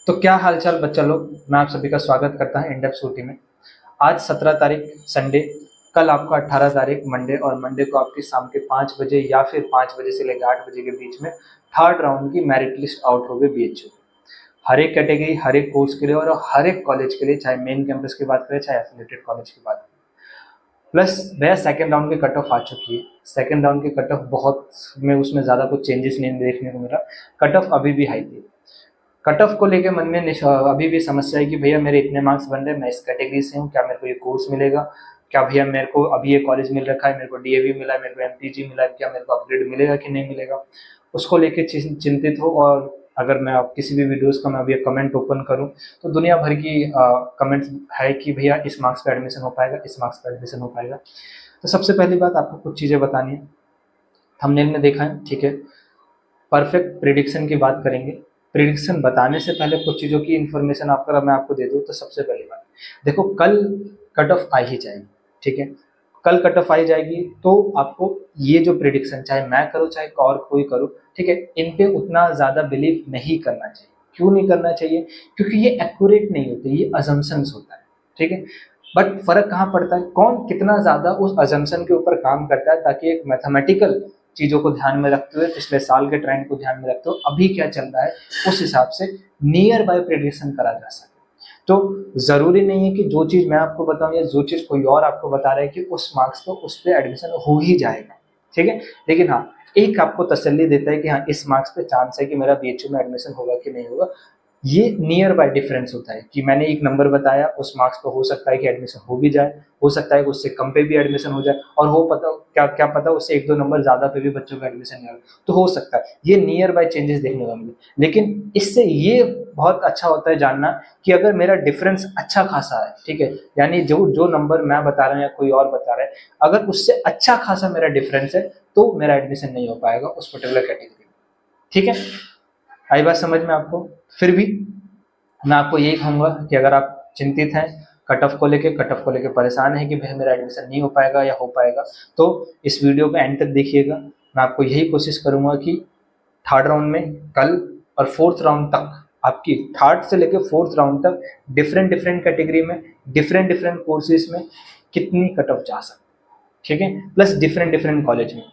तो क्या हालचाल बच्चा लोग, मैं आप सभी का स्वागत करता हूं इंडेप्थ सूटी में। आज 17 तारीख संडे, कल आपका 18 तारीख मंडे, और मंडे को आपकी शाम के 5 बजे या फिर 5 बजे से लेकर 8 बजे के बीच में थर्ड राउंड की मेरिट लिस्ट आउट हो गई बीएचयू। हर एक कैटेगरी, हर एक कोर्स के लिए और हर एक कॉलेज के लिए, चाहे मेन कैंपस की बात करें चाहे एफिलिएटेड कॉलेज की बात करें। प्लस भैया सेकेंड राउंड की कट ऑफ आ चुकी है। सेकेंड राउंड की कट ऑफ बहुत में उसमें ज़्यादा कुछ चेंजेस नहीं देखने को मिला। कट ऑफ अभी भी हाई थी। कट ऑफ को लेके मन में अभी भी समस्या है कि भैया मेरे इतने मार्क्स बन रहे हैं, मैं इस कैटेगरी से हूँ, क्या मेरे को ये कोर्स मिलेगा, क्या भैया मेरे को अभी ये कॉलेज मिल रखा है, मेरे को डीएवी मिला है, मेरे को एमपीजी मिला है, क्या मेरे को अपग्रेड मिलेगा कि नहीं मिलेगा, उसको लेके चिंतित हो। और अगर मैं आप किसी भी वीडियोस का मैं अभी कमेंट ओपन करूं तो दुनिया भर की कमेंट्स है कि भैया इस मार्क्स पे एडमिशन हो पाएगा, इस मार्क्स पे एडमिशन हो पाएगा। तो सबसे पहली बात आपको कुछ चीज़ें बतानी है। थंबनेल में देखा है, ठीक है। परफेक्ट प्रिडिक्शन की बात करेंगे। प्रिडिक्शन बताने से पहले कुछ चीज़ों की इन्फॉर्मेशन आपका मैं आपको दे दूँ। तो सबसे पहली बात देखो, कल कट ऑफ आ ही जाएगी, ठीक है। कल कट ऑफ आई जाएगी तो आपको ये जो प्रिडिक्शन, चाहे मैं करूँ चाहे और कोई करूँ, ठीक है, इन पे उतना ज़्यादा बिलीव नहीं करना चाहिए। क्यों नहीं करना चाहिए? क्योंकि ये एक्यूरेट नहीं होते, ये अजम्पशंस होता है, ठीक है। बट फर्क कहाँ पड़ता है, कौन कितना ज़्यादा उस अजम्पशन के ऊपर काम करता है, ताकि एक मैथमेटिकल चीज़ों को ध्यान में रखते हुए, पिछले साल के ट्रेंड को ध्यान में रखते हुए, अभी क्या चल रहा है उस हिसाब से नियर बाय प्रेडिक्शन करा जा सके। तो ज़रूरी नहीं है कि जो चीज़ मैं आपको बताऊं या जो चीज़ कोई और आपको बता रहा है कि उस मार्क्स पर उस पर एडमिशन हो ही जाएगा, ठीक है। लेकिन हाँ, एक आपको तसल्ली देता है कि हाँ, इस मार्क्स पे चांस है कि मेरा बीएचयू में एडमिशन होगा कि नहीं होगा। ये नियर बाय डिफरेंस होता है कि मैंने एक नंबर बताया, उस मार्क्स पे हो सकता है कि एडमिशन हो भी जाए, हो सकता है कि उससे कम पे भी एडमिशन हो जाए, और हो पता क्या क्या पता उससे एक दो नंबर ज़्यादा पे भी बच्चों का एडमिशन नहीं होगा, तो हो सकता है ये नियर बाय चेंजेस देखने को मिले। लेकिन इससे ये बहुत अच्छा होता है जानना कि अगर मेरा डिफरेंस अच्छा खासा है, ठीक है, यानी जो जो नंबर मैं बता रहा हूँ या कोई और बता रहा है, अगर उससे अच्छा खासा मेरा डिफरेंस है तो मेरा एडमिशन नहीं हो पाएगा उस पर्टिकुलर कैटेगरी में, ठीक है। आई बात समझ में आपको? फिर भी मैं आपको यही कहूँगा कि अगर आप चिंतित हैं कट ऑफ को लेके, कट ऑफ को लेके परेशान है कि भाई मेरा एडमिशन नहीं हो पाएगा या हो पाएगा, तो इस वीडियो को एंड तक देखिएगा। मैं आपको यही कोशिश करूँगा कि थर्ड राउंड में कल और फोर्थ राउंड तक, आपकी थर्ड से लेके फोर्थ राउंड तक डिफरेंट डिफरेंट कैटेगरी में, डिफरेंट डिफरेंट कोर्सेज में कितनी कट ऑफ जा सकती है, ठीक है, प्लस डिफरेंट डिफरेंट कॉलेज में।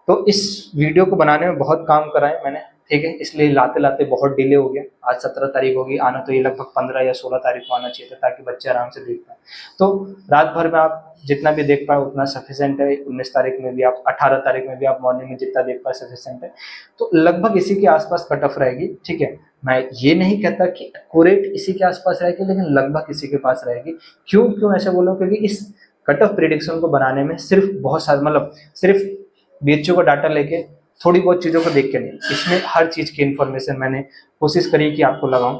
तो इस वीडियो को बनाने में बहुत काम करा है मैंने, ठीक है, इसलिए लाते लाते बहुत डिले हो गया। आज 17 तारीख होगी, आना तो ये लगभग 15 या 16 तारीख को आना चाहिए था, ताकि बच्चे आराम से देख पाए। तो रात भर में आप जितना भी देख पाए उतना सफिशेंट है। 19 तारीख में भी आप, 18 तारीख में भी आप मॉर्निंग में जितना देख पाए सफिशेंट है। तो लगभग इसी के आसपास कट ऑफ रहेगी, ठीक है। मैं ये नहीं कहता कि एक्यूरेट इसी के आसपास रहेगी, लेकिन लगभग इसी के पास रहेगी। क्यों क्यों ऐसा बोल रहा हूँ? क्योंकि इस कट ऑफ प्रिडिक्शन को बनाने में सिर्फ बहुत सारे, मतलब सिर्फ बीएचयू का डाटा लेके थोड़ी बहुत चीज़ों को देख के नहीं, इसमें हर चीज़ की इन्फॉर्मेशन मैंने कोशिश करी कि आपको लगाऊं।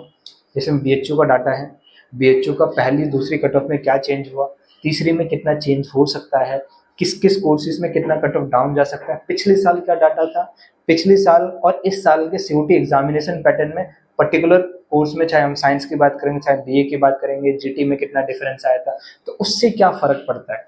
इसमें बीएचयू का डाटा है, बीएचयू का पहली दूसरी कट ऑफ में क्या चेंज हुआ, तीसरी में कितना चेंज हो सकता है, किस किस कोर्सेज में कितना कट ऑफ डाउन जा सकता है, पिछले साल क्या डाटा था, पिछले साल और इस साल के सीयूटी एग्जामिनेशन पैटर्न में पर्टिकुलर कोर्स में, चाहे हम साइंस की बात करेंगे चाहे बीए की बात करेंगे, जीटी में कितना डिफरेंस आया था, तो उससे क्या फर्क पड़ता है,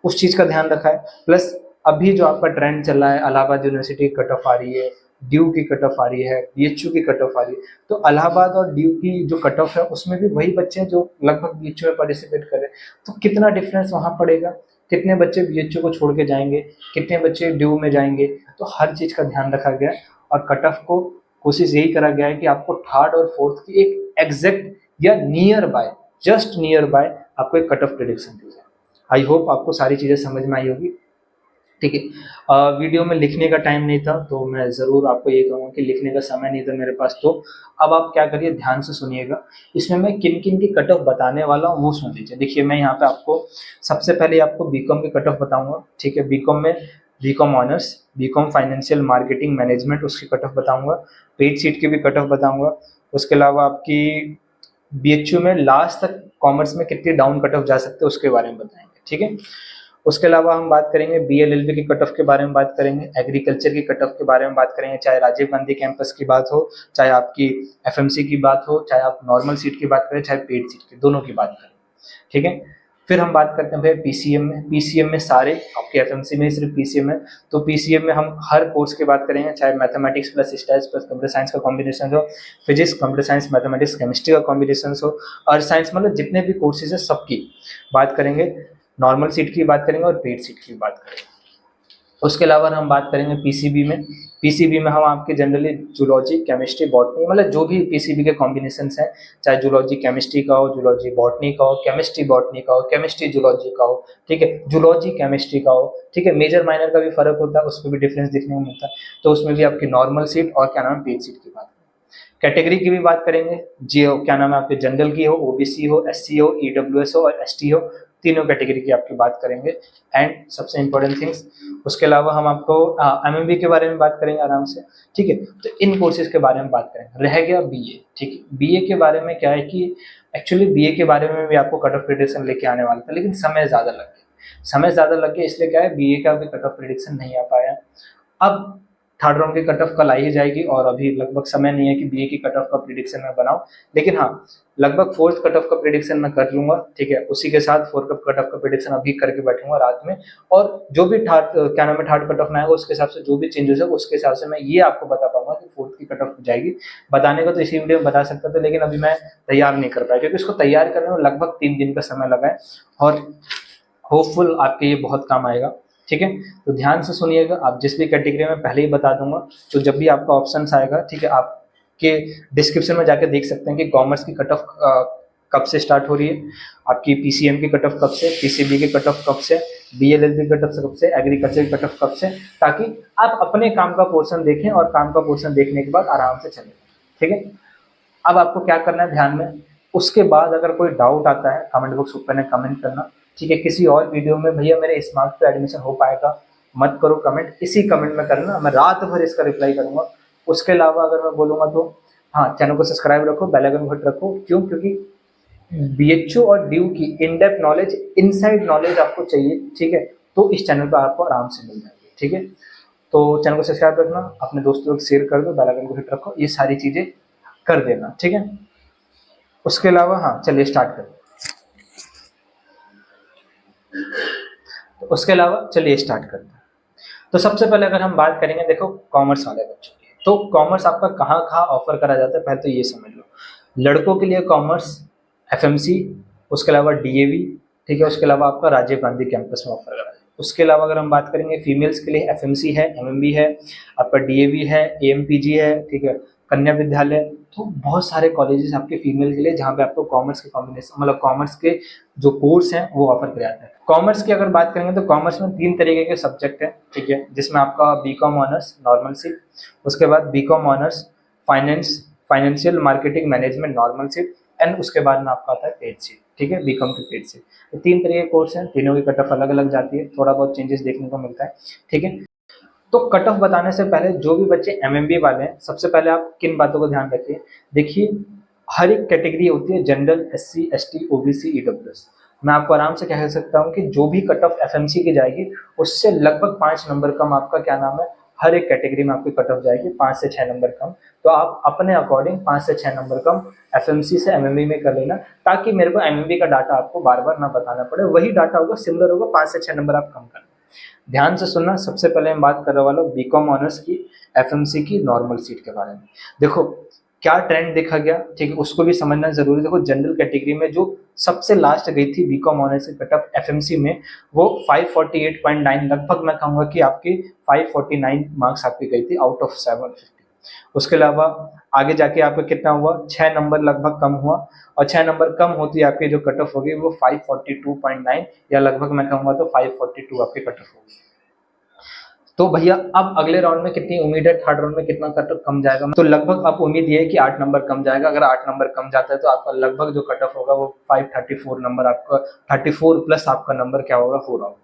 उस चीज़ का ध्यान रखा है। प्लस अभी जो आपका ट्रेंड चल रहा है, इलाहाबाद यूनिवर्सिटी की कट ऑफ आ रही है, ड्यू की कट ऑफ आ रही है, बीएचयू की कट ऑफ आ रही है। तो इलाहाबाद और ड्यू की जो कट ऑफ है उसमें भी वही बच्चे हैं जो लगभग बीएचयू में पार्टिसिपेट कर रहे हैं। तो कितना डिफरेंस वहाँ पड़ेगा, कितने बच्चे बीएचयू को छोड़ के जाएंगे, कितने बच्चे ड्यू में जाएंगे, तो हर चीज़ का ध्यान रखा गया है। और कट ऑफ को कोशिश यही करा गया है कि आपको थर्ड और फोर्थ की एक एग्जैक्ट या near by, just near by आपको एक कट ऑफ प्रेडिक्शन दी जाए। आई होप आपको सारी चीज़ें समझ में आई होगी, ठीक है। वीडियो में लिखने का टाइम नहीं था, तो मैं ज़रूर आपको ये कहूँगा कि लिखने का समय नहीं था मेरे पास। तो अब आप क्या करिए, ध्यान से सुनिएगा। इसमें मैं किन किन की कट ऑफ बताने वाला हूँ वो सुन लीजिए। देखिए, मैं यहाँ पे आपको सबसे पहले आपको बीकॉम की कट ऑफ बताऊँगा, ठीक है। बीकॉम में BCom honours, BCom financial marketing management, उसकी कट ऑफ बताऊँगा। पेड सीट की भी कट ऑफ बताऊँगा। उसके अलावा आपकी बीएचयू में लास्ट तक कॉमर्स में कितनी डाउन कट ऑफ जा सकते हैं उसके बारे में बताएंगे, ठीक है। उसके अलावा हम बात करेंगे बीएलएलबी की कट ऑफ के बारे में बात करेंगे, एग्रीकल्चर की कट ऑफ के बारे में बात करेंगे, चाहे राजीव गांधी कैंपस की बात हो, चाहे आपकी एफएमसी की बात हो, चाहे आप नॉर्मल सीट की बात करें, चाहे पेड सीट की, दोनों की बात करें, ठीक है। फिर हम बात करते हैं भैया पीसीएम में। पीसीएम में सारे आपके एफएमसी में सिर्फ पीसीएम है, तो पीसीएम में हम हर कोर्स की बात करेंगे, चाहे mathematics plus stats plus computer science का कॉम्बिनेशन हो, physics computer science mathematics chemistry का कॉम्बिनेशन हो, अर्थ साइंस, मतलब जितने भी कोर्सेज है सबकी बात करेंगे। नॉर्मल सीट की बात करेंगे और पेड सीट की बात करेंगे। उसके अलावा हम बात करेंगे पीसीबी में। पीसीबी में हम आपके जनरली जूलॉजी केमिस्ट्री बॉटनी, मतलब जो भी पीसीबी के कॉम्बिनेशन हैं, चाहे जूलॉजी केमिस्ट्री का हो, जूलॉजी बॉटनी का हो, केमिस्ट्री बॉटनी का हो, केमिस्ट्री जूलॉजी का हो, ठीक है, जूलॉजी केमिस्ट्री का हो, ठीक है, मेजर माइनर का भी फर्क होता है, उसमें भी डिफरेंस देखने को मिलता है, तो उसमें भी आपकी नॉर्मल सीट और क्या नाम है पेड सीट की बात करें। कैटेगरी की भी बात करेंगे, जी हो क्या नाम है आपके जनरल की हो, ओबीसी हो, एससी हो, ईडब्ल्यूएस हो और एसटी हो, तीनों कैटेगरी की आपकी बात करेंगे। एंड सबसे इंपॉर्टेंट थिंग्स, उसके अलावा हम आपको एमएमबी के बारे में बात करेंगे आराम से, ठीक है। तो इन कोर्सेज के बारे में बात करेंगे। रह गया बीए, ठीक है। बीए के बारे में क्या है कि एक्चुअली बीए के बारे में भी आपको कट ऑफ प्रेडिक्शन लेके आने वाला था, लेकिन समय ज़्यादा लग गया। समय ज़्यादा लग गया इसलिए क्या है, बीए का भी कट ऑफ प्रेडिक्शन नहीं आ पाया। अब थर्ड राउंड की कट ऑफ कल आई जाएगी और अभी लगभग समय नहीं है कि बीए की कट ऑफ का प्रिडिक्शन मैं बनाऊं, लेकिन हाँ लगभग फोर्थ कट ऑफ का प्रिडिक्शन मैं कर लूंगा, ठीक है। उसी के साथ फोर्थ कट ऑफ का प्रिडिक्शन अभी करके बैठूंगा रात में, और जो भी थर्ड क्या नाम है थर्ड कट ऑफ में आएगा उसके हिसाब से जो भी चेंजेस है उसके हिसाब से मैं ये आपको बता पाऊंगा कि फोर्थ की कट ऑफ जाएगी। बताने का तो इसी वीडियो में बता सकता था, लेकिन अभी मैं तैयार नहीं कर पाया क्योंकि इसको तैयार करने में लगभग 3 दिन का समय लगा है, और होपफुल आपके ये बहुत काम आएगा, ठीक है। तो ध्यान से सुनिएगा, आप जिस भी कैटेगरी में पहले ही बता दूंगा, तो जब भी आपका ऑप्शन आएगा, ठीक है, आपके डिस्क्रिप्शन में जाके देख सकते हैं कि कॉमर्स की कट ऑफ कब से स्टार्ट हो रही है, आपकी पीसीएम की कट ऑफ कब से, पीसीबी की कट ऑफ कब से, बीएलएलबी की कट ऑफ कब से, एग्रीकल्चर की कट ऑफ कब से, ताकि आप अपने काम का पोर्शन देखें और काम का पोर्शन देखने के बाद आराम से चलें, ठीक है। अब आपको क्या करना है ध्यान में, उसके बाद अगर कोई डाउट आता है कमेंट बॉक्स ऊपर में कमेंट करना, ठीक है। किसी और वीडियो में भैया मेरे इस मार्क्स पे एडमिशन हो पाएगा, मत करो कमेंट, इसी कमेंट में करना, मैं रात भर इसका रिप्लाई करूंगा। उसके अलावा अगर मैं बोलूंगा तो हाँ, चैनल को सब्सक्राइब रखो, बेल आइकन को हिट रखो, क्यों, क्योंकि बीएचओ और ड्यू की in depth knowledge, inside knowledge आपको चाहिए, ठीक है, तो इस चैनल पर आपको आराम से मिल जाएगी, ठीक है। तो चैनल को सब्सक्राइब रखना, अपने दोस्तों को शेयर कर दो, बेल आइकन को हिट रखो, ये सारी चीजें कर देना, ठीक है। उसके अलावा हाँ चलिए स्टार्ट करें। तो उसके अलावा चलिए स्टार्ट करते हैं। तो सबसे पहले अगर हम बात करेंगे, देखो कॉमर्स वाले बच्चों की, तो कॉमर्स आपका कहाँ कहाँ ऑफर करा जाता है, पहले तो ये समझ लो। लड़कों के लिए कॉमर्स एफएमसी, उसके अलावा डीएवी, ठीक है, उसके अलावा आपका राजीव गांधी कैंपस में ऑफर करा जाता है। उसके अलावा अगर हम बात करेंगे फीमेल्स के लिए एफएमसी है, एमएमबी है, आपका डीएवी है, एएमपीजी है, ठीक है, कन्या विद्यालय, तो बहुत सारे कॉलेजेस आपके फीमेल के लिए जहाँ पे आपको कॉमर्स के कॉम्बिनेशन, मतलब कॉमर्स के जो कोर्स हैं वो ऑफर किया जाता है। कॉमर्स की अगर बात करेंगे तो कॉमर्स में 3 तरीके के सब्जेक्ट हैं, ठीक है, जिसमें आपका बीकॉम ऑनर्स नॉर्मल सीट, उसके बाद BCom honours finance, financial marketing management normal seat, and उसके बाद में आपका आता है पेड सीट, ठीक है, बीकॉम की पेड सीट। तो 3 तरीके के कोर्स हैं, तीनों की कट ऑफ अलग अलग जाती है, थोड़ा बहुत चेंजेस देखने को मिलता है, ठीक है। तो कट ऑफ बताने से पहले जो भी बच्चे एमएमबी वाले हैं, सबसे पहले आप किन बातों को ध्यान रखिए। देखिए हर एक कैटेगरी होती है, general, SC, ST, OBC, EWS. मैं आपको आराम से कह सकता हूँ कि जो भी कट ऑफ एफएमसी की जाएगी उससे लगभग 5 नंबर कम आपका क्या नाम है, हर एक कैटेगरी में आपकी कट ऑफ जाएगी 5 से 6 नंबर कम। तो आप अपने अकॉर्डिंग 5 से 6 नंबर कम एफएमसी से एमएमबी में कर लेना, ताकि मेरे को एमएमबी का डाटा आपको बार बार ना बताना पड़े, वही डाटा होगा, सिमिलर होगा, 5 से 6 नंबर आप कम करना। ध्यान से सुनना, सबसे पहले मैं बात करने वाला हूँ बीकॉम ऑनर्स की एफएमसी की नॉर्मल सीट के बारे में। देखो क्या ट्रेंड देखा गया, ठीक है, उसको भी समझना जरूरी। देखो जनरल कैटेगरी में जो सबसे लास्ट गई थी बीकॉम ऑनर्स की कट ऑफ एफएमसी में, वो 548.9, लगभग मैं कहूँगा कि आपकी 549 मार्क्स आपकी गई थी आउट ऑफ 750। उसके अलावा आगे जाके आपका कितना हुआ, 6 नंबर लगभग कम हुआ, और 6 नंबर कम होती है आपकी जो कट ऑफ होगी वो 542.9, या लगभग मैं कहूँगा तो 542 आपकी कट ऑफ होगी। तो भैया अब अगले राउंड में कितनी उम्मीद है, थर्ड राउंड में कितना कट ऑफ कम जाएगा, तो लगभग आप उम्मीद ये है कि 8 नंबर कम जाएगा। अगर 8 नंबर कम जाता है तो आपका लगभग जो कट ऑफ होगा वो 534 नंबर, आपका 34 प्लस आपका नंबर क्या होगा, 4 होगा।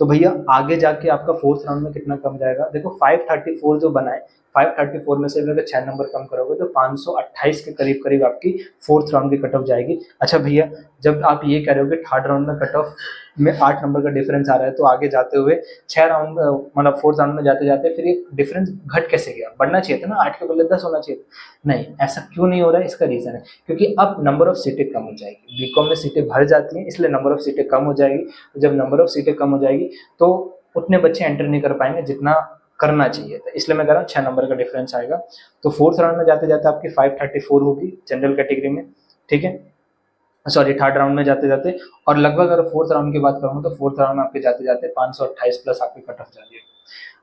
तो भैया आगे जाके आपका फोर्थ राउंड में कितना कम जाएगा, देखो 534 जो बना है, 534 में से अगर 6 नंबर कम करोगे तो 528 के करीब करीब आपकी फोर्थ राउंड की कट ऑफ जाएगी। अच्छा भैया, जब आप ये कह रहे हो कि थर्ड राउंड में कट ऑफ में 8 नंबर का डिफरेंस आ रहा है, तो आगे जाते हुए 6 राउंड मतलब फोर्थ राउंड में जाते जाते फिर ये डिफरेंस घट कैसे गया? बढ़ना चाहिए था ना, 8 के बदले 10 होना चाहिए। नहीं, ऐसा क्यों नहीं हो रहा है? इसका रीजन है क्योंकि अब नंबर ऑफ सीटें कम हो जाएगी। बीकॉम में सीटें भर जाती हैं, इसलिए नंबर ऑफ सीटें कम हो जाएगी। जब नंबर ऑफ सीटें कम हो जाएगी तो उतने बच्चे एंटर नहीं कर पाएंगे जितना करना चाहिए था, इसलिए मैं कह रहा हूँ 6 नंबर का डिफरेंस आएगा। तो फोर्थ राउंड में जाते जाते आपकी 534 होगी जनरल कैटेगरी में, ठीक है, सॉरी थर्ड राउंड में जाते जाते। और लगभग अगर फोर्थ राउंड की बात करूँ तो फोर्थ राउंड में आपके जाते जाते 528 प्लस आपकी कट ऑफ जा रही है।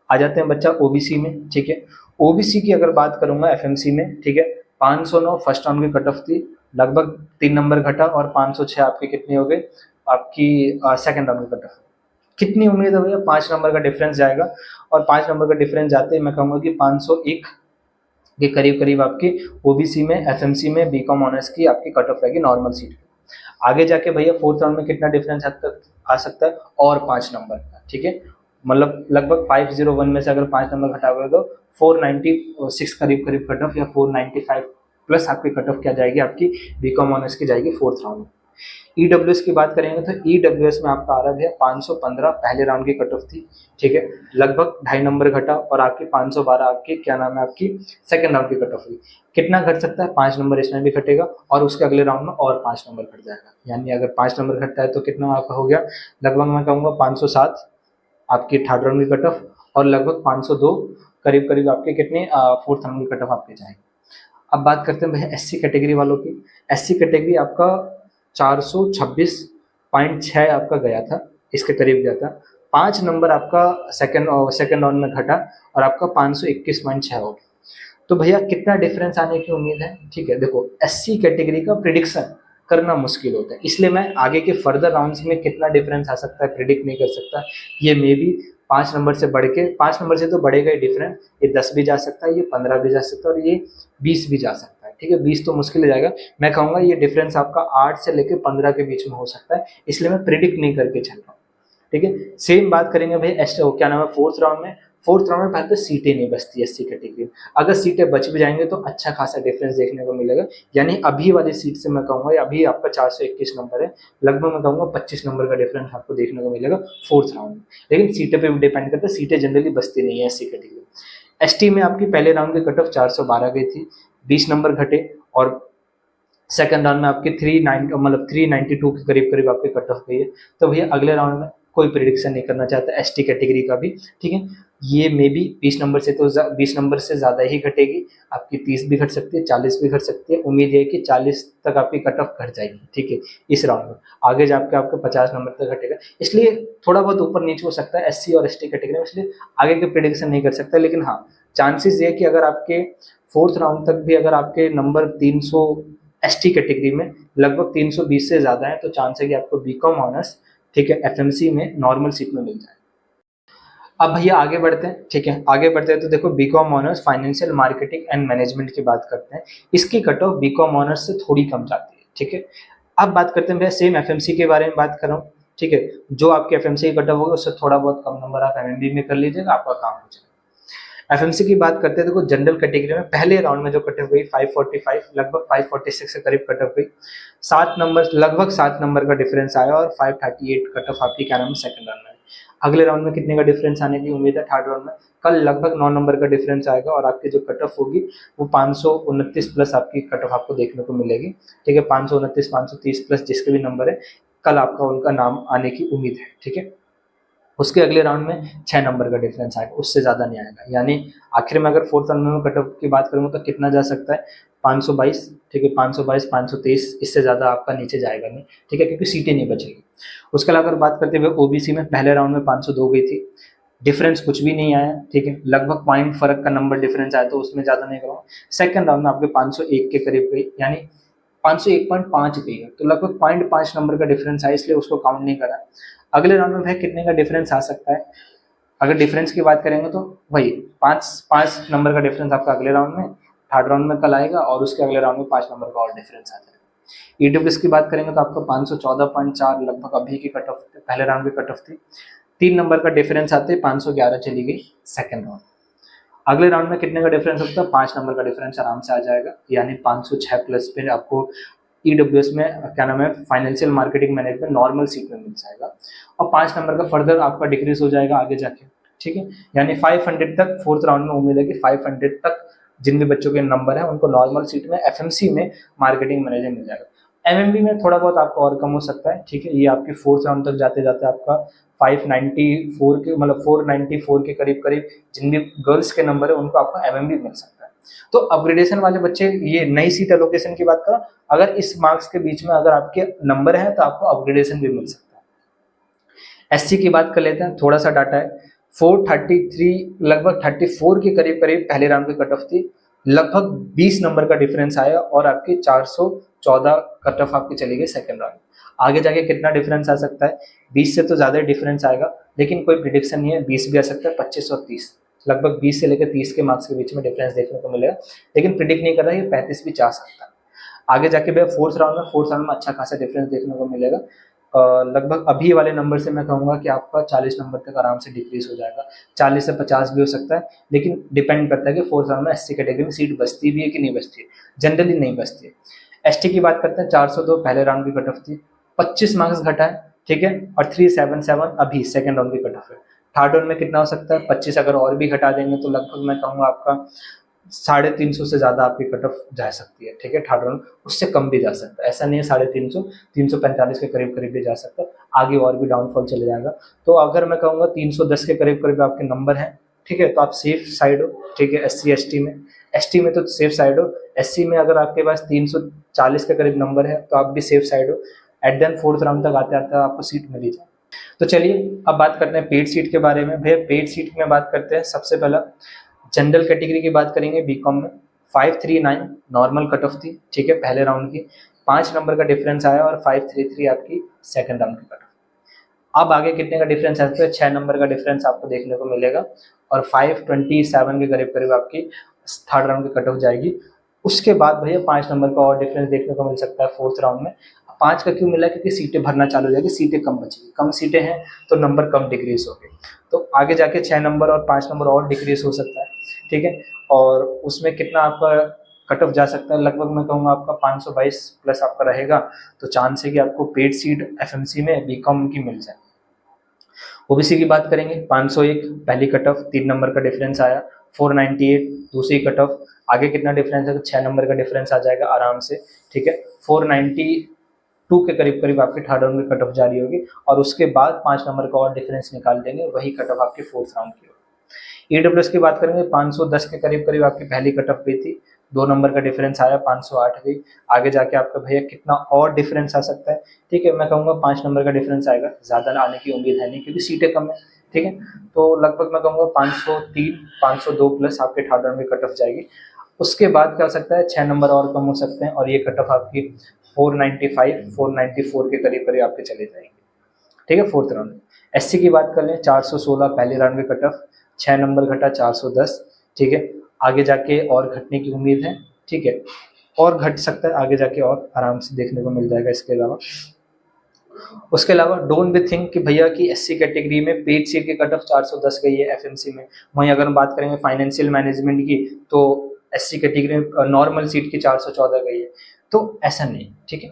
आ जाते हैं बच्चा ओबीसी में, ठीक है। ओबीसी की अगर बात करूंगा एफएमसी में, ठीक है, 509 फर्स्ट राउंड की कट ऑफ थी, लगभग 3 नंबर घटा और 506 आपकी कितनी हो गई? आपकी सेकंड राउंड की कट ऑफ। कितनी उम्मीद है भैया? 5 नंबर का डिफरेंस जाएगा और 5 नंबर का डिफरेंस जाते ही मैं कहूँगा कि 501 के करीब करीब आपकी ओबीसी में, एफएमसी में, बीकॉम ऑनर्स की आपकी कट ऑफ रहेगी नॉर्मल सीट। आगे जाके भैया फोर्थ राउंड में कितना डिफरेंस हद तक आ सकता है? और 5 नंबर का, ठीक है, मतलब लगभग 501 में से अगर 5 नंबर घटाओगे तो 496 करीब करीब कट ऑफ या 495 प्लस आपकी कट ऑफ क्या जाएगी? आपकी बीकॉम ऑनर्स की जाएगी फोर्थ राउंड में। ईडब्ल्यूएस की बात करेंगे तो ईडब्ल्यूएस में आपका आ रहा है 515 पहले राउंड की कट ऑफ थी, ठीक है, लगभग 2.5 नंबर घटा और आपकी 512 आपकी क्या नाम है आपकी सेकंड राउंड की कट ऑफ हुई। कितना घट सकता है? 5 नंबर इसमें भी घटेगा और उसके अगले राउंड में और 5 नंबर घट जाएगा। यानी अगर 5 नंबर घटता है तो कितना आपका हो गया? लगभग मैं कहूँगा 507 आपकी थर्ड राउंड की कट ऑफ और लगभग 502 करीब करीब आपके कितने फोर्थ राउंड की कट ऑफ आपके जाएंगे। अब बात करते हैं भैया एससी कैटेगरी वालों की। एससी कैटेगरी आपका 426.6 आपका गया था, इसके करीब गया था। 5 नंबर आपका सेकंड राउंड में घटा और आपका 521.6 हो गया। तो भैया कितना डिफरेंस आने की उम्मीद है? ठीक है, देखो एससी कैटेगरी का प्रिडिक्शन करना मुश्किल होता है, इसलिए मैं आगे के फर्दर राउंड्स में कितना डिफरेंस आ सकता है प्रिडिक्ट नहीं कर सकता। ये मे बी 5 नंबर से बढ़ के, 5 नंबर से तो बढ़ेगा ही डिफरेंस, ये 10 भी जा सकता है, ये 15 भी जा सकता है और ये 20 भी जा सकता है, ठीक है। 20 तो मुश्किल हो जाएगा, मैं कहूँगा ये डिफरेंस आपका 8 से लेकर 15 के बीच में हो सकता है, इसलिए मैं प्रिडिक्ट नहीं करके चल रहा हूँ, ठीक है। सेम बात करेंगे भाई क्या नाम है फोर्थ राउंड में। फोर्थ राउंड में पहले तो सीटें नहीं बचती एससी कैटेगरी में, अगर सीटें बच भी जाएंगे तो अच्छा खासा डिफरेंस देखने को मिलेगा। यानी अभी वाली सीट से मैं कहूँगा अभी आपका 421 नंबर है, लगभग मैं कहूँगा 25 नंबर का डिफरेंस आपको देखने को मिलेगा फोर्थ राउंड में। लेकिन सीटें पे भी डिपेंड करता है, सीटें जनरली बचती नहीं है एससी कैटेगरी। एसटी में आपकी पहले राउंड की कट ऑफ 412 गई थी, 20 नंबर घटे और सेकंड राउंड में आपके 390 मतलब 392 के करीब करीब आपके कट ऑफ गई है। तो भैया अगले राउंड में कोई प्रिडिक्शन नहीं करना चाहता एसटी कैटेगरी का भी, ठीक है। ये मे बी 20 नंबर से तो 20 नंबर से ज़्यादा ही घटेगी, आपकी 30 भी घट सकती है, 40 भी घट सकती है। उम्मीद है कि 40 तक आपकी कट ऑफ घट जाएगी, ठीक है, इस राउंड में। आगे जाके आपका 50 नंबर तक घटेगा, इसलिए थोड़ा बहुत ऊपर नीचे हो सकता है एससी और एसटी कैटेगरी में, इसलिए आगे के प्रिडिक्शन नहीं कर सकता। लेकिन हाँ, चांसेस ये कि अगर आपके फोर्थ राउंड तक भी अगर आपके नंबर 300 एसटी कैटेगरी में लगभग 320 से ज़्यादा है तो चांस है कि आपको बीकॉम ऑनर्स, ठीक है, एफएमसी में नॉर्मल सीट में मिल जाए। अब भैया आगे बढ़ते हैं, ठीक है, आगे बढ़ते हैं तो देखो BCom honours financial marketing and management की बात करते हैं। इसकी कट ऑफ बीकॉम ऑनर्स से थोड़ी कम जाती है, ठीक है। अब बात करते हैं भैया सेम एफएमसी के बारे में बात कर रहा हूँ, ठीक है। जो आपके एफएमसी की कट ऑफ होगा उससे थोड़ा बहुत कम नंबर आप एमएमबी में कर लीजिएगा, आपका काम हो जाएगा। एफएमसी की बात करते हैं, देखो जनरल कैटेगरी में पहले राउंड में जो कट ऑफ गई 545, लगभग 546 के करीब कट ऑफ गई। 7 नंबर, लगभग 7 नंबर का डिफरेंस आया और 538 कट ऑफ आपकी क्या नाम है सेकंड राउंड में। अगले राउंड में कितने का डिफरेंस आने की उम्मीद है थर्ड राउंड में? कल लगभग 9 नंबर का डिफरेंस आएगा और आपकी जो कट ऑफ होगी वो 529 प्लस आपकी कट ऑफ आपको देखने को मिलेगी, ठीक है। 529 530 प्लस जिसके भी नंबर है कल आपका उनका नाम आने की उम्मीद है, ठीक है। उसके अगले राउंड में 6 नंबर का डिफरेंस आएगा, उससे ज़्यादा नहीं आएगा। यानी आखिर में अगर फोर्थ राउंड में कट ऑफ की बात करूँगा तो कितना जा सकता है? 522, ठीक है, 522 523, इससे ज़्यादा आपका नीचे जाएगा नहीं, ठीक है, क्योंकि सीटें नहीं बचेगी। उसके अलावा अगर बात करते हुए ओबीसी में पहले राउंड में 502 गई थी, डिफरेंस कुछ भी नहीं आया, ठीक है, लगभग पॉइंट फर्क का नंबर डिफरेंस आया तो उसमें ज़्यादा नहीं करूँगा। सेकंड राउंड में आपके 501 के करीब गई, यानी 501.5 गई है, तो लगभग 0.5 नंबर का डिफरेंस आया, इसलिए उसको काउंट नहीं करा। अगले राउंड में भाई कितने का डिफरेंस आ सकता है? अगर डिफरेंस की बात करेंगे तो वही 5 नंबर का डिफरेंस आपका अगले राउंड में, थर्ड राउंड में कल आएगा और उसके अगले राउंड में 5 नंबर का और डिफरेंस आ जाएगा। ईडब्ल्यूएस की बात करेंगे तो आपका 514.4 लगभग अभी की कट ऑफ, पहले राउंड की कट ऑफ थी। 3 नंबर का डिफरेंस आते 511 चली गई सेकेंड राउंड। अगले राउंड में कितने का डिफरेंस होता है, 5 नंबर का डिफरेंस आराम से आ जाएगा, यानी 506 प्लस पे आपको ईडब्ल्यूएस में क्या नाम है, financial marketing management normal seat में मिल जाएगा। और 5 नंबर का फर्दर आपका डिक्रीज हो जाएगा आगे जाके, ठीक है। यानी 500 तक फोर्थ राउंड में उम्मीद है कि 500 तक जिन भी बच्चों के नंबर है उनको नॉर्मल सीट में एफएमसी में मार्केटिंग मैनेजर मिल जाएगा। एमएमबी में थोड़ा बहुत आपको और कम हो सकता है, ठीक है। ये आपकी फोर्थ राउंड तक जाते जाते आपका 594 के मतलब 494 के करीब करीब जिन भी गर्ल्स के नंबर है उनको आपको एमएमबी मिल सकता है। तो अपग्रेडेशन वाले बच्चे, ये नई सीट एलोकेशन की बात करो, अगर इस मार्क्स के बीच में अगर आपके नंबर है तो आपको अपग्रेडेशन भी मिल सकता है। एससी की बात कर लेते हैं, थोड़ा सा डाटा है। 433 लगभग 34 के करीब करीब पहले राउंड की कट ऑफ थी, लगभग 20 नंबर का डिफरेंस आया और आपकी 414 कट ऑफ आपकी चली गई सेकंड राउंड। आगे जाके कितना डिफरेंस आ सकता है, 20 से तो ज़्यादा डिफरेंस आएगा, लेकिन कोई प्रिडिक्शन नहीं है, 20 भी आ सकता है, 25 और 30, लगभग 20 से लेकर 30 के मार्क्स के बीच में डिफरेंस देखने को मिलेगा, लेकिन प्रिडिक्ट नहीं कर रहा है, ये 35 भी जा सकता है। आगे जाके भैया फोर्थ राउंड में अच्छा खासा डिफरेंस देखने को मिलेगा। लगभग अभी वाले नंबर से मैं कहूँगा कि आपका 40 नंबर तक आराम से डिक्रीज हो जाएगा, 40 से 50 भी हो सकता है, लेकिन डिपेंड करता है कि फोर्थ राउंड में एससी कैटेगरी में सीट बचती भी है कि नहीं बचती है, जनरली नहीं बचती है। एसटी की बात करते हैं, 402 पहले राउंड की कट ऑफ थी, 25 मार्क्स घटा है, ठीक है, और 377 अभी सेकेंड राउंड की कट ऑफ है। थर्ड राउंड में कितना हो सकता है, 25 अगर और भी घटा देंगे तो लगभग मैं कहूँगा आपका 350 से ज्यादा आपकी कट ऑफ जा सकती है, ठीक है। थर्ड राउंड उससे कम भी जा सकता है, ऐसा नहीं है 350, 345 के करीब करीब भी जा सकता है, आगे और भी डाउनफॉल चले जाएगा। तो अगर मैं कहूँगा 310 के करीब करीब आपके नंबर हैं, ठीक है, तो आप सेफ साइड हो, ठीक है। एससी एसटी में तो सेफ साइड हो, एससी में अगर आपके पास 340 के करीब नंबर है तो आप भी सेफ साइड हो। एट देन फोर्थ राउंड तक आते आते आपको सीट मिल ही जाए। तो चलिए अब बात करते हैं पेड सीट के बारे में। भैया पेड सीट में बात करते हैं, सबसे पहला जनरल कैटेगरी की बात करेंगे बीकॉम में, 539 नॉर्मल कट ऑफ थी, ठीक है, पहले राउंड की, 5 नंबर का डिफरेंस आया और 533 आपकी सेकंड राउंड की कट ऑफ। अब आगे कितने का डिफरेंस है, तो 6 नंबर का डिफरेंस आपको देखने को मिलेगा और 527 के करीब करीब आपकी थर्ड राउंड की कट ऑफ जाएगी। उसके बाद भैया 5 नंबर का और डिफरेंस देखने को मिल सकता है फोर्थ राउंड में। 5 का क्यों मिला, क्योंकि सीटें भरना चालू हो जाएगी, सीटें कम बचेगी, कम सीटें हैं तो नंबर कम डिक्रीज हो गए, तो आगे जाके 6 नंबर और 5 नंबर और डिक्रीज हो सकता है, ठीक है। और उसमें कितना आपका कट ऑफ जा सकता है, लगभग मैं कहूँगा आपका 522 प्लस आपका रहेगा, तो चांस है कि आपको पेड सीट एफएमसी में बीकॉम की मिल जाए। ओबीसी की बात करेंगे, 501 पहली कट ऑफ, 3 नंबर का डिफरेंस आया, 498 दूसरी कट ऑफ, आगे कितना डिफरेंस है, तो 6 नंबर का डिफरेंस आ जाएगा आराम से, ठीक है। 492 के करीब करीब आपकी थर्ड राउंड की कट ऑफ जारी होगी और उसके बाद 5 नंबर का और डिफरेंस निकाल देंगे, वही कट ऑफ आपकी फोर्थ राउंड की होगी। ईडब्ल्यूएस की बात करेंगे, 510 के करीब करीब आपकी पहली कट ऑफ गई थी, 2 नंबर का डिफरेंस आया, 508 गई, आगे जाके आपका भैया कितना और डिफरेंस आ सकता है, ठीक है, मैं कहूँगा 5 नंबर का डिफरेंस आएगा, ज़्यादा आने की उम्मीद है नहीं क्योंकि सीटें कम है, ठीक है। तो लगभग मैं कहूँगा 503 502 प्लस आपके थर्ड राउंड की कट ऑफ जाएगी। उसके बाद क्या हो सकता है, 6 नंबर और कम हो सकते हैं और ये कट ऑफ आपकी 495 494 के करीब करीब आपके चले जाएंगे, ठीक है, फोर्थ राउंड में। एससी की बात कर लें, 416 पहले राउंड की कट ऑफ, 6 नंबर घटा 410, ठीक है, आगे जाके और घटने की उम्मीद है, ठीक है, और घट सकता है आगे जाके और आराम से देखने को मिल जाएगा। उसके अलावा डोंट बी थिंक कि भैया कि एससी कैटेगरी में पेड सीट की कट ऑफ 410 गई है एफएमसी में, वहीं अगर हम बात करेंगे फाइनेंशियल मैनेजमेंट की तो एससी कैटेगरी में नॉर्मल सीट की 414 गई है, तो ऐसा नहीं, ठीक है,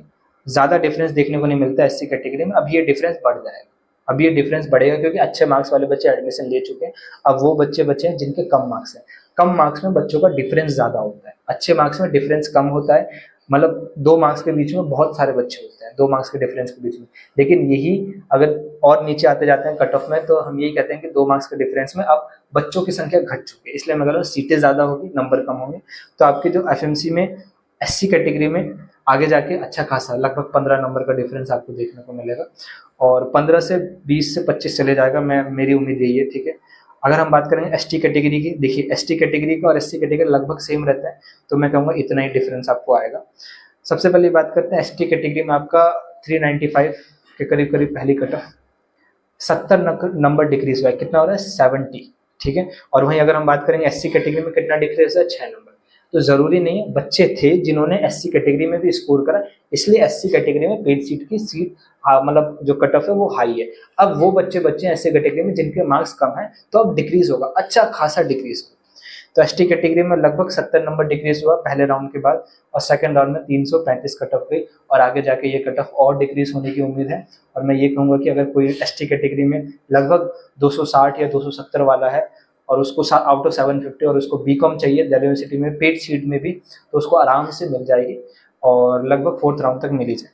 ज़्यादा डिफरेंस देखने को नहीं मिलता एससी कैटेगरी में। अब ये डिफरेंस बढ़ जाएगा, अब ये डिफरेंस बढ़ेगा क्योंकि अच्छे मार्क्स वाले बच्चे एडमिशन ले चुके हैं, अब वो बच्चे बचे हैं जिनके कम मार्क्स हैं। कम मार्क्स में बच्चों का डिफरेंस ज़्यादा होता है, अच्छे मार्क्स में डिफरेंस कम होता है, मतलब 2 मार्क्स के बीच में बहुत सारे बच्चे होते हैं, 2 मार्क्स के डिफरेंस के बीच में, लेकिन यही अगर और नीचे आते जाते हैं कट ऑफ में तो हम यही कहते हैं कि 2 मार्क्स के डिफरेंस में अब बच्चों की संख्या घट चुकी है, इसलिए मैं कह रहा हूँ सीटें ज़्यादा होगी, नंबर कम होंगे, तो आपके जो एफएमसी में एससी कैटेगरी में आगे जाके अच्छा खासा लगभग 15 नंबर का डिफरेंस आपको देखने को मिलेगा और 15 से 20 से 25 चले जाएगा, मैं मेरी उम्मीद यही है, ठीक है। अगर हम बात करेंगे एसटी कैटेगरी की, देखिए एसटी कैटेगरी का और एससी कैटेगरी लगभग सेम रहता है, तो मैं कहूँगा इतना ही डिफरेंस आपको आएगा। सबसे पहले बात करते हैं एसटी कैटेगरी में आपका 395 के करीब करीब पहली कट ऑफ, 70 नंबर डिक्रीज हुआ है, कितना हो रहा है 70, ठीक है। और वहीं अगर हम बात करेंगे एससी कैटेगरी में कितना डिक्रीज है 6 नंबर, तो जरूरी नहीं है, बच्चे थे जिन्होंने एससी कैटेगरी में भी स्कोर करा, इसलिए एससी कैटेगरी में पेड सीट की सीट मतलब जो कट ऑफ है वो हाई है। अब वो बच्चे ऐसे कैटेगरी में जिनके मार्क्स कम है तो अब डिक्रीज होगा, अच्छा खासा डिक्रीज होगा। तो एसटी कैटेगरी में लगभग 70 नंबर डिक्रीज हुआ पहले राउंड के बाद, और सेकंड राउंड में 335 कट ऑफ गई, और आगे जाके ये कट ऑफ और डिक्रीज होने की उम्मीद है। और मैं ये कहूँगा कि अगर कोई एसटी कैटेगरी में लगभग 260 या 270 वाला है और उसको आउट ऑफ 750 और उसको बीकॉम चाहिए दिल्ली यूनिवर्सिटी में पेड सीट में भी, तो उसको आराम से मिल जाएगी और लगभग 4th राउंड तक मिली जाए,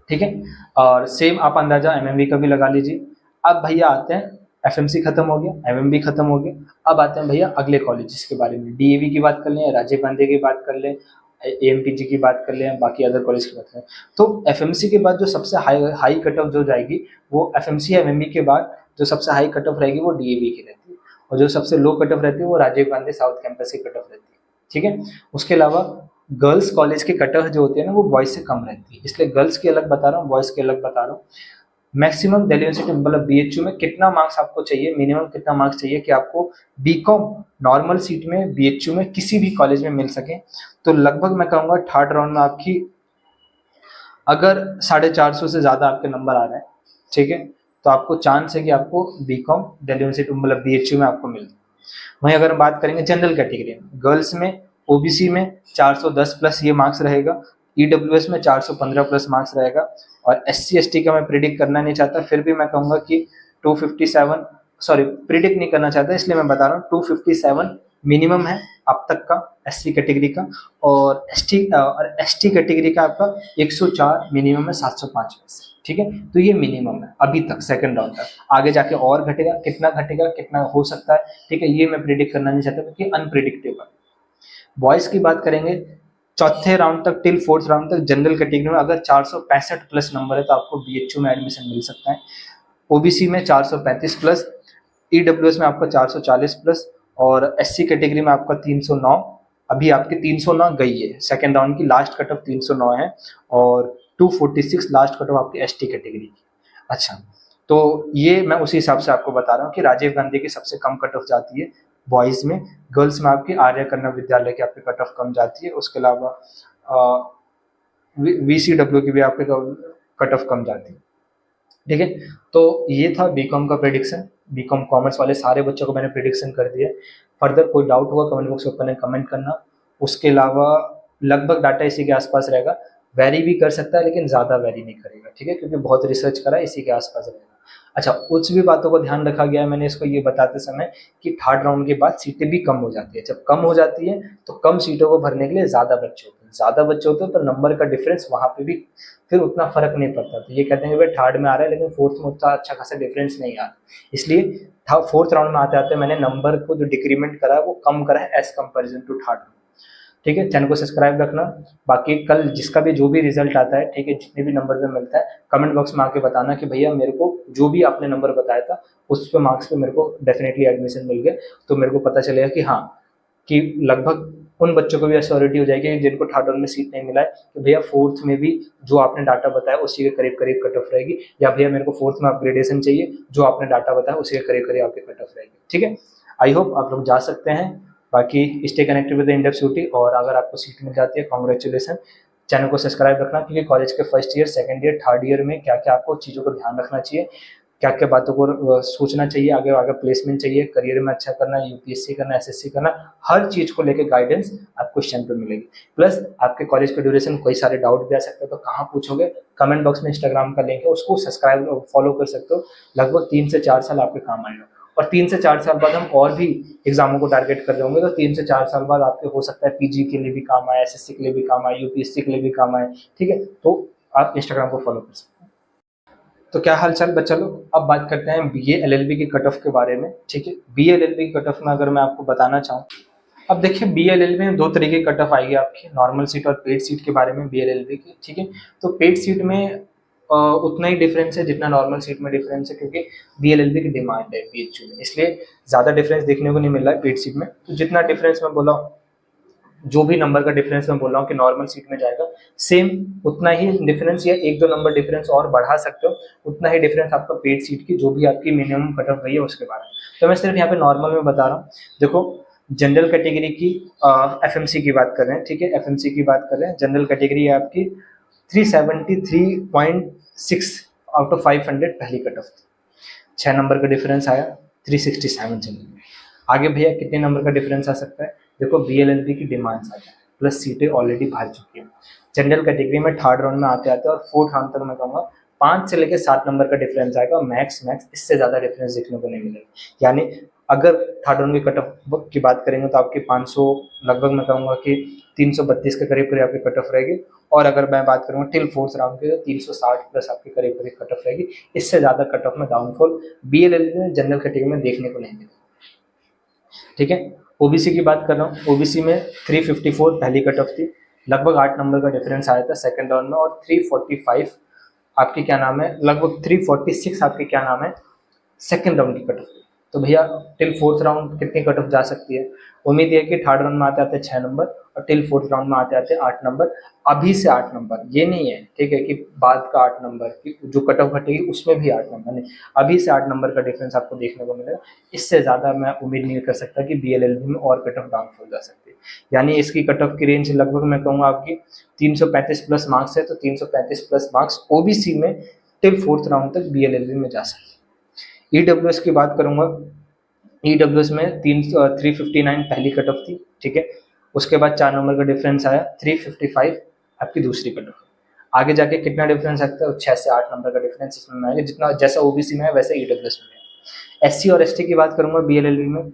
ठीक है। और सेम आप अंदाजा एमएमबी का भी लगा लीजिए। अब भैया आते हैं, एफएमसी खत्म हो गया, एमएमबी खत्म हो गया, अब आते हैं भैया अगले कॉलेजेस के बारे में। डीएवी की बात कर लें, राजीव गांधी की बात कर लें, एएमपीजी की बात कर लें, बाकी अदर कॉलेज की बात करें, तो एफएमसी के बाद जो सबसे हाई कट ऑफ जो जाएगी वो एफएमसी एमएमबी के बाद जो सबसे हाई कट ऑफ रहेगी वो डीएवी की रहती है, और जो सबसे लो कट ऑफ रहती है वो राजीव गांधी साउथ कैंपस की कट ऑफ रहती है, ठीक है। उसके अलावा गर्ल्स कॉलेज की कट ऑफ जो होती है ना वो बॉयज से कम रहती है, इसलिए गर्ल्स की अलग बता रहा हूँ, बॉयज की अलग बता रहा हूँ। मैक्सिमम दिल्ली यूनिवर्सिटी मतलब बीएचयू में कितना मार्क्स आपको चाहिए, मिनिमम कितना मार्क्स चाहिए कि आपको बीकॉम नॉर्मल सीट में बीएचयू में किसी भी कॉलेज में मिल सके, तो लगभग मैं कहूँगा थर्ड राउंड में आपकी अगर 450 से ज़्यादा आपके नंबर आ रहे हैं, ठीक है, तो आपको चांस है कि आपको बीकॉम दिल्ली यूनिवर्सिटी मतलब बीएचयू में आपको मिल। वहीं अगर हम बात करेंगे जनरल कैटेगरी में, गर्ल्स में ओबीसी में 410 प्लस ये मार्क्स रहेगा, ईडब्ल्यूएस में 415 प्लस मार्क्स रहेगा, और एससी एसटी का मैं प्रिडिक्ट करना नहीं चाहता, फिर भी मैं कहूँगा कि 257, सॉरी प्रिडिक्ट नहीं करना चाहता इसलिए मैं बता रहा हूँ 257 मिनिमम है अब तक का एससी कैटेगरी का, और एसटी कैटेगरी का आपका 104 मिनिमम है 705 में से, ठीक है। तो ये मिनिमम है अभी तक सेकंड राउंड तक, आगे जाके और घटेगा, कितना कितना हो सकता है, ठीक है, ये मैं प्रिडिक्ट करना नहीं चाहता क्योंकि अनप्रिडिक्टेबल। बॉयज की बात करेंगे, चौथे राउंड तक टिल 4th राउंड तक जनरल कैटेगरी में अगर 465 प्लस नंबर है तो आपको बीएचयू में एडमिशन मिल सकता है, ओबीसी में 435 प्लस, ईडब्ल्यूएस में आपका 440 प्लस, और एससी कैटेगरी में आपका 309, अभी आपकी 309 गई है, सेकेंड राउंड की लास्ट कट ऑफ 309 है, और 246 लास्ट कट ऑफ आपकी एसटी कैटेगरी की। अच्छा, तो ये मैं उसी हिसाब से आपको बता रहा हूँ कि राजीव गांधी की सबसे कम कट ऑफ जाती है बॉयज़ में, गर्ल्स में आपकी आर्य कन्या विद्यालय की आपकी कट ऑफ कम जाती है, उसके अलावा वीसीडब्ल्यू की भी आपकी कट ऑफ कम जाती है, ठीक है। तो ये था बीकॉम का प्रेडिक्शन, बीकॉम कॉमर्स वाले सारे बच्चों को मैंने प्रेडिक्शन कर दिया। फर्दर कोई डाउट होगा कमेंट बॉक्स में कमेंट करना। उसके अलावा लगभग डाटा इसी के आसपास रहेगा, वेरी भी कर सकता है लेकिन ज़्यादा वेरी नहीं करेगा, ठीक है, क्योंकि बहुत रिसर्च करा इसी के आसपास रहेगा। अच्छा, कुछ भी बातों को ध्यान रखा गया है मैंने इसको ये बताते समय कि थर्ड राउंड के बाद सीटें भी कम हो जाती है, जब कम हो जाती है तो कम सीटों को भरने के लिए ज़्यादा बच्चे होते हैं, ज़्यादा बच्चे होते हैं तो नंबर का डिफरेंस वहाँ पे भी फिर उतना फर्क नहीं पड़ता। तो ये कहते हैं कि भाई थर्ड में आ रहा है लेकिन फोर्थ में उतना अच्छा खासा डिफरेंस नहीं आ रहा, इसलिए फोर्थ राउंड में आते आते मैंने नंबर को जो डिक्रीमेंट करा है वो कम करा है एज कंपेरिजन टू थर्ड, ठीक है। चैनल को सब्सक्राइब रखना, बाकी कल जिसका भी जो भी रिजल्ट आता है, ठीक है, जितने भी नंबर पे मिलता है कमेंट बॉक्स में आके बताना कि भैया मेरे को जो भी आपने नंबर बताया था उस पे मार्क्स पे मेरे को डेफिनेटली एडमिशन मिल गया, तो मेरे को पता चलेगा कि हाँ, कि लगभग उन बच्चों को भी अश्योरिटी हो जाएगी जिनको थर्ड राउंड में सीट नहीं मिला है कि भैया फोर्थ में भी जो आपने डाटा बताया उसी के करीब करीब कट ऑफ रहेगी, या भैया मेरे को फोर्थ में अपग्रेडेशन चाहिए, जो आपने डाटा बताया उसी के करीब करीब आपकी कट ऑफ रहेगी, ठीक है। आई होप आप लोग जा सकते हैं, बाकी stay connected with in-depth UT, और अगर आपको सीट मिल जाती है कॉन्ग्रेचुलेसन। चैनल को सब्सक्राइब रखना क्योंकि कॉलेज के first year, second year, third year में क्या क्या आपको चीज़ों को ध्यान रखना चाहिए, क्या क्या बातों को सोचना चाहिए, आगे आगे प्लेसमेंट चाहिए, करियर में अच्छा करना, यूपीएससी करना, एसएससी करना, हर चीज़ को लेकर गाइडेंस आपको इस चैनल पर मिलेगी। प्लस आपके कॉलेज के ड्यूरेशन कोई सारे डाउट भी आ सकते हैं तो कहाँ पूछोगे, कमेंट बॉक्स में इंस्टाग्राम का लिंक है, उसको सब्सक्राइब फॉलो कर सकते हो, लगभग 3 से 4 साल आपके काम आएगा, और 3 से 4 साल बाद हम और भी एग्जामों को टारगेट कर रहे होंगे, तो 3 से 4 साल बाद आपके हो सकता है पीजी के लिए भी काम आए, एसएससी के लिए भी काम आए, यूपीएससी के लिए भी काम आए, ठीक है, तो आप इंस्टाग्राम को फॉलो कर सकते हैं। तो क्या हाल चाल बच्चा लोग, अब बात करते हैं बीए एलएलबी की कट ऑफ के बारे में, ठीक है। बीए एलएलबी की कट ऑफ में अगर मैं आपको बताना चाहूँ, अब देखिए बीए एलएलबी में 2 तरीके की कट ऑफ आएगी आपकी, नॉर्मल सीट और पेड सीट के बारे में बीए एलएलबी की, ठीक है। तो पेड सीट में उतना ही डिफरेंस है जितना नॉर्मल सीट में डिफरेंस है, क्योंकि बीएलएलबी की डिमांड है बीएचयू में, इसलिए ज़्यादा डिफरेंस देखने को नहीं मिल रहा है पेड सीट में। तो जितना डिफरेंस मैं बोला, जो भी नंबर का डिफरेंस मैं बोल रहा हूँ कि नॉर्मल सीट में जाएगा, सेम उतना ही डिफरेंस या 1-2 नंबर डिफरेंस और बढ़ा सकते हो, उतना ही डिफरेंस आपका पेड सीट की जो भी आपकी मिनिमम कट ऑफ गई है उसके बारे में। तो मैं सिर्फ यहाँ पे नॉर्मल में बता रहा हूँ। देखो, जनरल कैटेगरी की एफएमसी की बात कर रहे हैं, ठीक है, एफएमसी की बात कर रहे हैं, जनरल कैटेगरी है आपकी 373.6 आउट ऑफ 500 पहली कट ऑफ थी, 6 नंबर का डिफरेंस आया, 367 जनरल में। आगे भैया कितने नंबर का डिफरेंस आ सकता है? देखो BLLB की डिमांड्स आ जाए प्लस सीटें ऑलरेडी भर चुकी है। जनरल कैटेगरी में थर्ड राउंड में आते आते और फोर्थ राउंड तक मैं कहूँगा 5 से लेकर 7 नंबर का डिफरेंस आएगा, मैक्स इससे ज़्यादा डिफरेंस देखने को नहीं मिलेगा। यानी अगर थर्ड राउंड की कट ऑफ की बात करेंगे तो आपकी 500 लगभग मैं कहूँगा कि 332 के करीब करीब आपकी कट ऑफ रहेगी, और अगर मैं बात करूँगा टिल फोर्थ राउंड की तो 360 प्लस आपके करीब करीब कट ऑफ रहेगी। इससे ज़्यादा कट ऑफ में डाउनफॉल BLLB में जनरल कैटेगरी में देखने को नहीं मिलेगा। ठीक है, ओबीसी की बात कर रहा हूँ। ओबीसी में 354 पहली कट ऑफ थी, लगभग 8 नंबर का डिफरेंस आया था सेकंड राउंड में, और 345 आपकी क्या नाम है, लगभग 346 आपकी क्या नाम है सेकंड राउंड की कट ऑफ। तो भैया टिल फोर्थ राउंड कितनी कट ऑफ जा सकती है? उम्मीद है कि थर्ड राउंड में आते आते 6 नंबर और टिल फोर्थ राउंड में आते आते 8 नंबर। अभी से 8 नंबर, ये नहीं है ठीक है कि बाद का 8 नंबर की जो कट ऑफ घटेगी उसमें भी 8 नंबर नहीं, अभी से 8 नंबर का डिफरेंस आपको देखने को मिलेगा। इससे ज़्यादा मैं उम्मीद नहीं कर सकता कि BLLB में और कट ऑफ डाउनफॉल जा सकती है। यानी इसकी कट ऑफ की रेंज लगभग मैं कहूँगा आपकी 335 प्लस मार्क्स है, तो 335 प्लस मार्क्स ओबीसी में टिल फोर्थ राउंड तक BLLB में जा सकते हैं। EWS की बात करूंगा, EWS में 359 पहली कट ऑफ थी, ठीक है। उसके बाद 4 नंबर का डिफरेंस आया, 355 आपकी दूसरी कट ऑफ। आगे जाके कितना डिफरेंस आता है? 6 से 8 नंबर का डिफरेंस इसमें आएगा, जितना जैसा ओबीसी में है वैसे EWS में है। SC और ST की बात करूंगा, BLLB में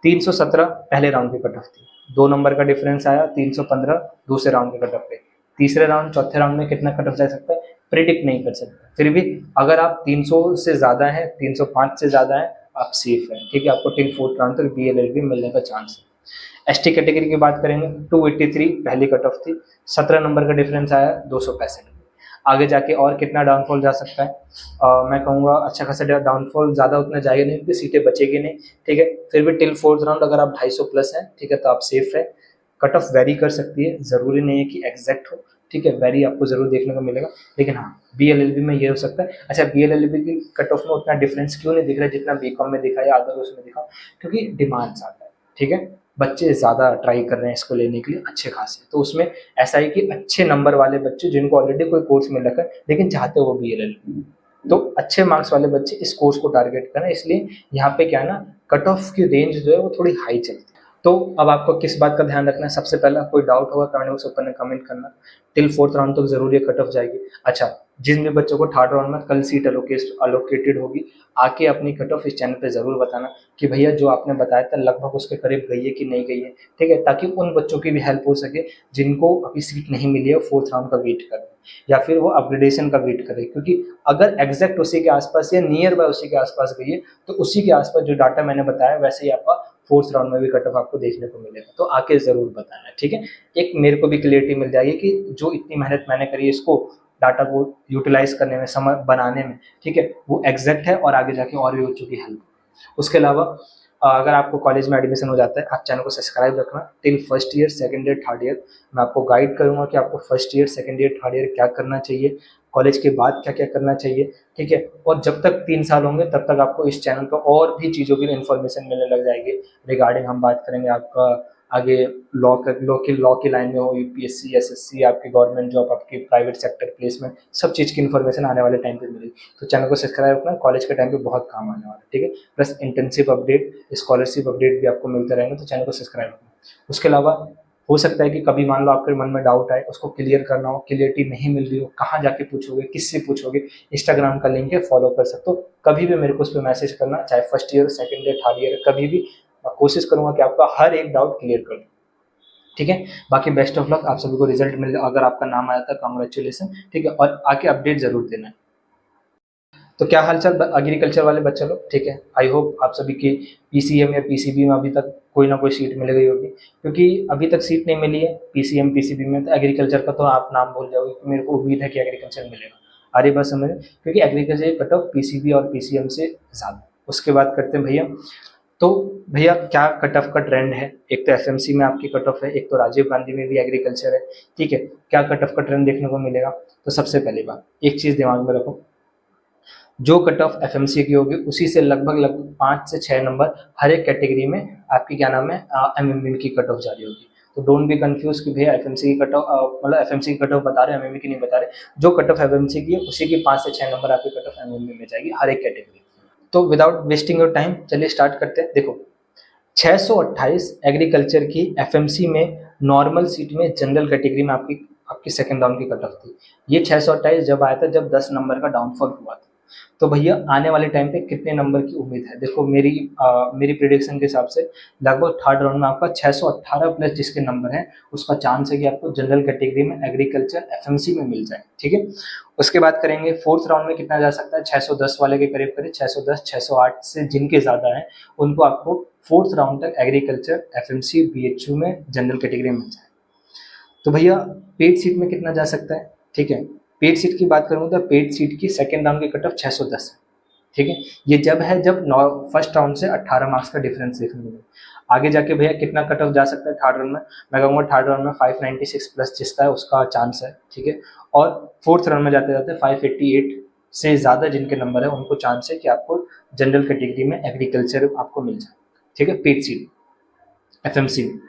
317 पहले राउंड की कट ऑफ थी, 2 नंबर का डिफरेंस आया, 315 दूसरे राउंड की कट ऑफ पे। तीसरे राउंड चौथे राउंड में कितना कट ऑफ जा सकता है प्रिडिक्ट नहीं कर सकते, फिर भी अगर आप 300 से ज़्यादा है, 305 से ज़्यादा है, आप सेफ हैं, ठीक है। आपको टिल फोर्थ राउंड तक BLLB मिलने का चांस है। ST कैटेगरी की बात करेंगे, 283 पहली कट ऑफ थी, 17 नंबर का डिफरेंस आया, 265। आगे जाके और कितना डाउनफॉल जा सकता है? मैं कहूँगा अच्छा खासा डाउनफॉल, ज़्यादा उतना जाएगा नहीं क्योंकि सीटें बचेगी नहीं, ठीक है। फिर भी टिल फोर्थ राउंड अगर आप 250 प्लस हैं, ठीक है, तो आप सेफ है। कट ऑफ वेरी कर सकती है, ज़रूरी नहीं है कि एग्जैक्ट हो, ठीक है, वेरी आपको ज़रूर देखने को मिलेगा। लेकिन हाँ, BLLB में ये हो सकता है। अच्छा, BLLB की कट ऑफ में उतना डिफरेंस क्यों नहीं दिख रहा है जितना BCom में दिखा या अदर उसमें दिखा? क्योंकि डिमांड ज़्यादा है, ठीक है, बच्चे ज़्यादा ट्राई कर रहे हैं इसको लेने के लिए अच्छे खासे। तो उसमें ऐसा है कि अच्छे नंबर वाले बच्चे जिनको ऑलरेडी कोई कोर्स मिल रखा है लेकिन चाहते हो वो BLLB, तो अच्छे मार्क्स वाले बच्चे इस कोर्स को टारगेट करें, इसलिए यहाँ पे क्या है ना, कट ऑफ की रेंज जो है वो थोड़ी हाई चलती है। तो अब आपको किस बात का ध्यान रखना है? सबसे पहला, कोई डाउट होगा कमेंट बॉक्स ओपन में कमेंट करना। टिल फोर्थ राउंड तक जरूर ये कट ऑफ जाएगी। अच्छा, जिन भी बच्चों को थर्ड राउंड में कल सीट अलोकेटेड होगी, आके अपनी कट ऑफ इस चैनल पे जरूर बताना कि भैया जो आपने बताया था लगभग उसके करीब गई है कि नहीं गई है, ठीक है, ताकि उन बच्चों की भी हेल्प हो सके जिनको अभी सीट नहीं मिली है, फोर्थ राउंड का वेट कर रहे हैं या फिर वो अपग्रेडेशन का वेट कर रहे हैं। क्योंकि अगर एग्जैक्ट उसी के आसपास या नियर बाय उसी के आसपास गई है तो उसी के आसपास जो डाटा मैंने बताया वैसे ही आपका फोर्थ राउंड में भी कट ऑफ आपको देखने को मिलेगा। तो आके जरूर बताना, ठीक है। एक मेरे को भी क्लियरिटी मिल जाएगी कि जो इतनी मेहनत मैंने करी है इसको डाटा को यूटिलाइज करने में, समय बनाने में, ठीक है, वो एग्जैक्ट है और आगे जाके और भी बच्चों की हेल्प। उसके अलावा अगर आपको कॉलेज में एडमिशन हो जाता है, आप चैनल को सब्सक्राइब रखना। Till first year, second year, third year मैं आपको गाइड करूंगा कि आपको first year, second year, third year क्या करना चाहिए, कॉलेज के बाद क्या क्या करना चाहिए, ठीक है। और जब तक 3 साल होंगे तब तक आपको इस चैनल पर और भी चीज़ों की इन्फॉर्मेशन मिलने लग जाएगी। रिगार्डिंग हम बात करेंगे आपका आगे लॉ की लाइन में हो, UPSC, SSC, आपकी गवर्नमेंट जॉब, आपकी प्राइवेट सेक्टर प्लेसमेंट, सब चीज़ की इन्फॉर्मेशन आने वाले टाइम पे मिलेगी। तो चैनल को सब्सक्राइब रखना, कॉलेज के टाइम पे बहुत काम आने वाला है, ठीक है। Plus internship update, scholarship update भी आपको मिलते रहेंगे, तो चैनल को सब्सक्राइब रखना। उसके अलावा हो सकता है कि कभी मान लो आपके मन में डाउट आए, उसको क्लियर करना हो, क्लियरिटी नहीं मिल रही हो, कहाँ जाके पूछोगे, किससे पूछोगे, इंस्टाग्राम का लिंक है, फॉलो कर सकते हो। कभी भी मेरे को उस पर मैसेज करना, चाहे first year, second year, third year, कभी भी मैं कोशिश करूंगा कि आपका हर एक डाउट क्लियर कर दूं, ठीक है। बाकी बेस्ट ऑफ लक, आप सभी को रिजल्ट मिल जाए, अगर आपका नाम आया था कॉन्ग्रेचुलेसन, ठीक है, और आके अपडेट जरूर देना है। तो क्या हालचाल एग्रीकल्चर वाले बच्चे लोग, ठीक है, आई होप आप सभी की PCM या PCB में अभी तक कोई ना कोई सीट मिल गई होगी, क्योंकि अभी तक सीट नहीं मिली है PCM PCB में, तो एग्रीकल्चर का तो आप नाम भूल जाओगे, तो मेरे को उम्मीद है कि एग्रीकल्चर मिलेगा। आ रही बात समझ, क्योंकि एग्रीकल्चर कट ऑफ PCB और PCM से ज़्यादा। उसके बाद करते हैं भैया, तो भैया क्या कट ऑफ का ट्रेंड है? एक तो FMC में आपकी कट ऑफ है, एक तो राजीव गांधी में भी एग्रीकल्चर है, ठीक है। क्या कट ऑफ का ट्रेंड देखने को मिलेगा? तो सबसे पहली बात, एक चीज़ दिमाग में रखो, जो कट ऑफ FMC की होगी उसी से लगभग 5 से 6 नंबर हर एक कैटेगरी में आपकी क्या नाम है MME की कट ऑफ जारी होगी। तो डोंट बी कंफ्यूज कि भैया FMC की कट ऑफ मतलब FMC की कट ऑफ बता रहे हैं, MME की नहीं बता रहे। जो कट ऑफ FMC की है उसी की 5 से 6 नंबर आपकी कट ऑफ MME में जाएगी हर एक कैटेगरी। तो विदाउट वेस्टिंग योर टाइम चलिए स्टार्ट करते हैं। देखो, 628 एग्रीकल्चर की एफएमसी में नॉर्मल सीट में जनरल कैटेगरी में आपकी आपकी सेकंड राउंड की कट ऑफ थी। ये 628 जब आया था जब 10 नंबर का डाउनफॉल हुआ था। तो भैया आने वाले टाइम पे कितने नंबर की उम्मीद है? देखो मेरी प्रिडिक्शन के हिसाब से लगभग थर्ड राउंड में आपका 618 प्लस जिसके नंबर हैं उसका चांस है कि आपको जनरल कैटेगरी में एग्रीकल्चर एफएमसी में मिल जाए। ठीक है, उसके बाद करेंगे फोर्थ राउंड में कितना जा सकता है? 610 वाले के करीब करीब 610 608 से जिनके ज़्यादा हैं उनको आपको फोर्थ राउंड तक एग्रीकल्चर एफएमसी बीएचयू में जनरल कैटेगरी में मिल जाए। तो भैया पेड सीट में कितना जा सकता है? ठीक है, पेड सीट की बात करूँ तो पेड सीट की सेकेंड राउंड की कट ऑफ 610 है। ठीक है, ये जब है जब फर्स्ट राउंड से 18 मार्क्स का डिफरेंस देखने को मिले। आगे जाके भैया कितना कट ऑफ जा सकता है थर्ड राउंड में? मैं कहूँगा थर्ड राउंड में 596 प्लस जिसका है उसका चांस है। ठीक है, और फोर्थ राउंड में जाते जाते 588 से ज़्यादा जिनके नंबर है उनको चांस है कि आपको जनरल कैटेगरी में एग्रीकल्चर आपको मिल जाए। ठीक है, पेड सीट एफएमसी में।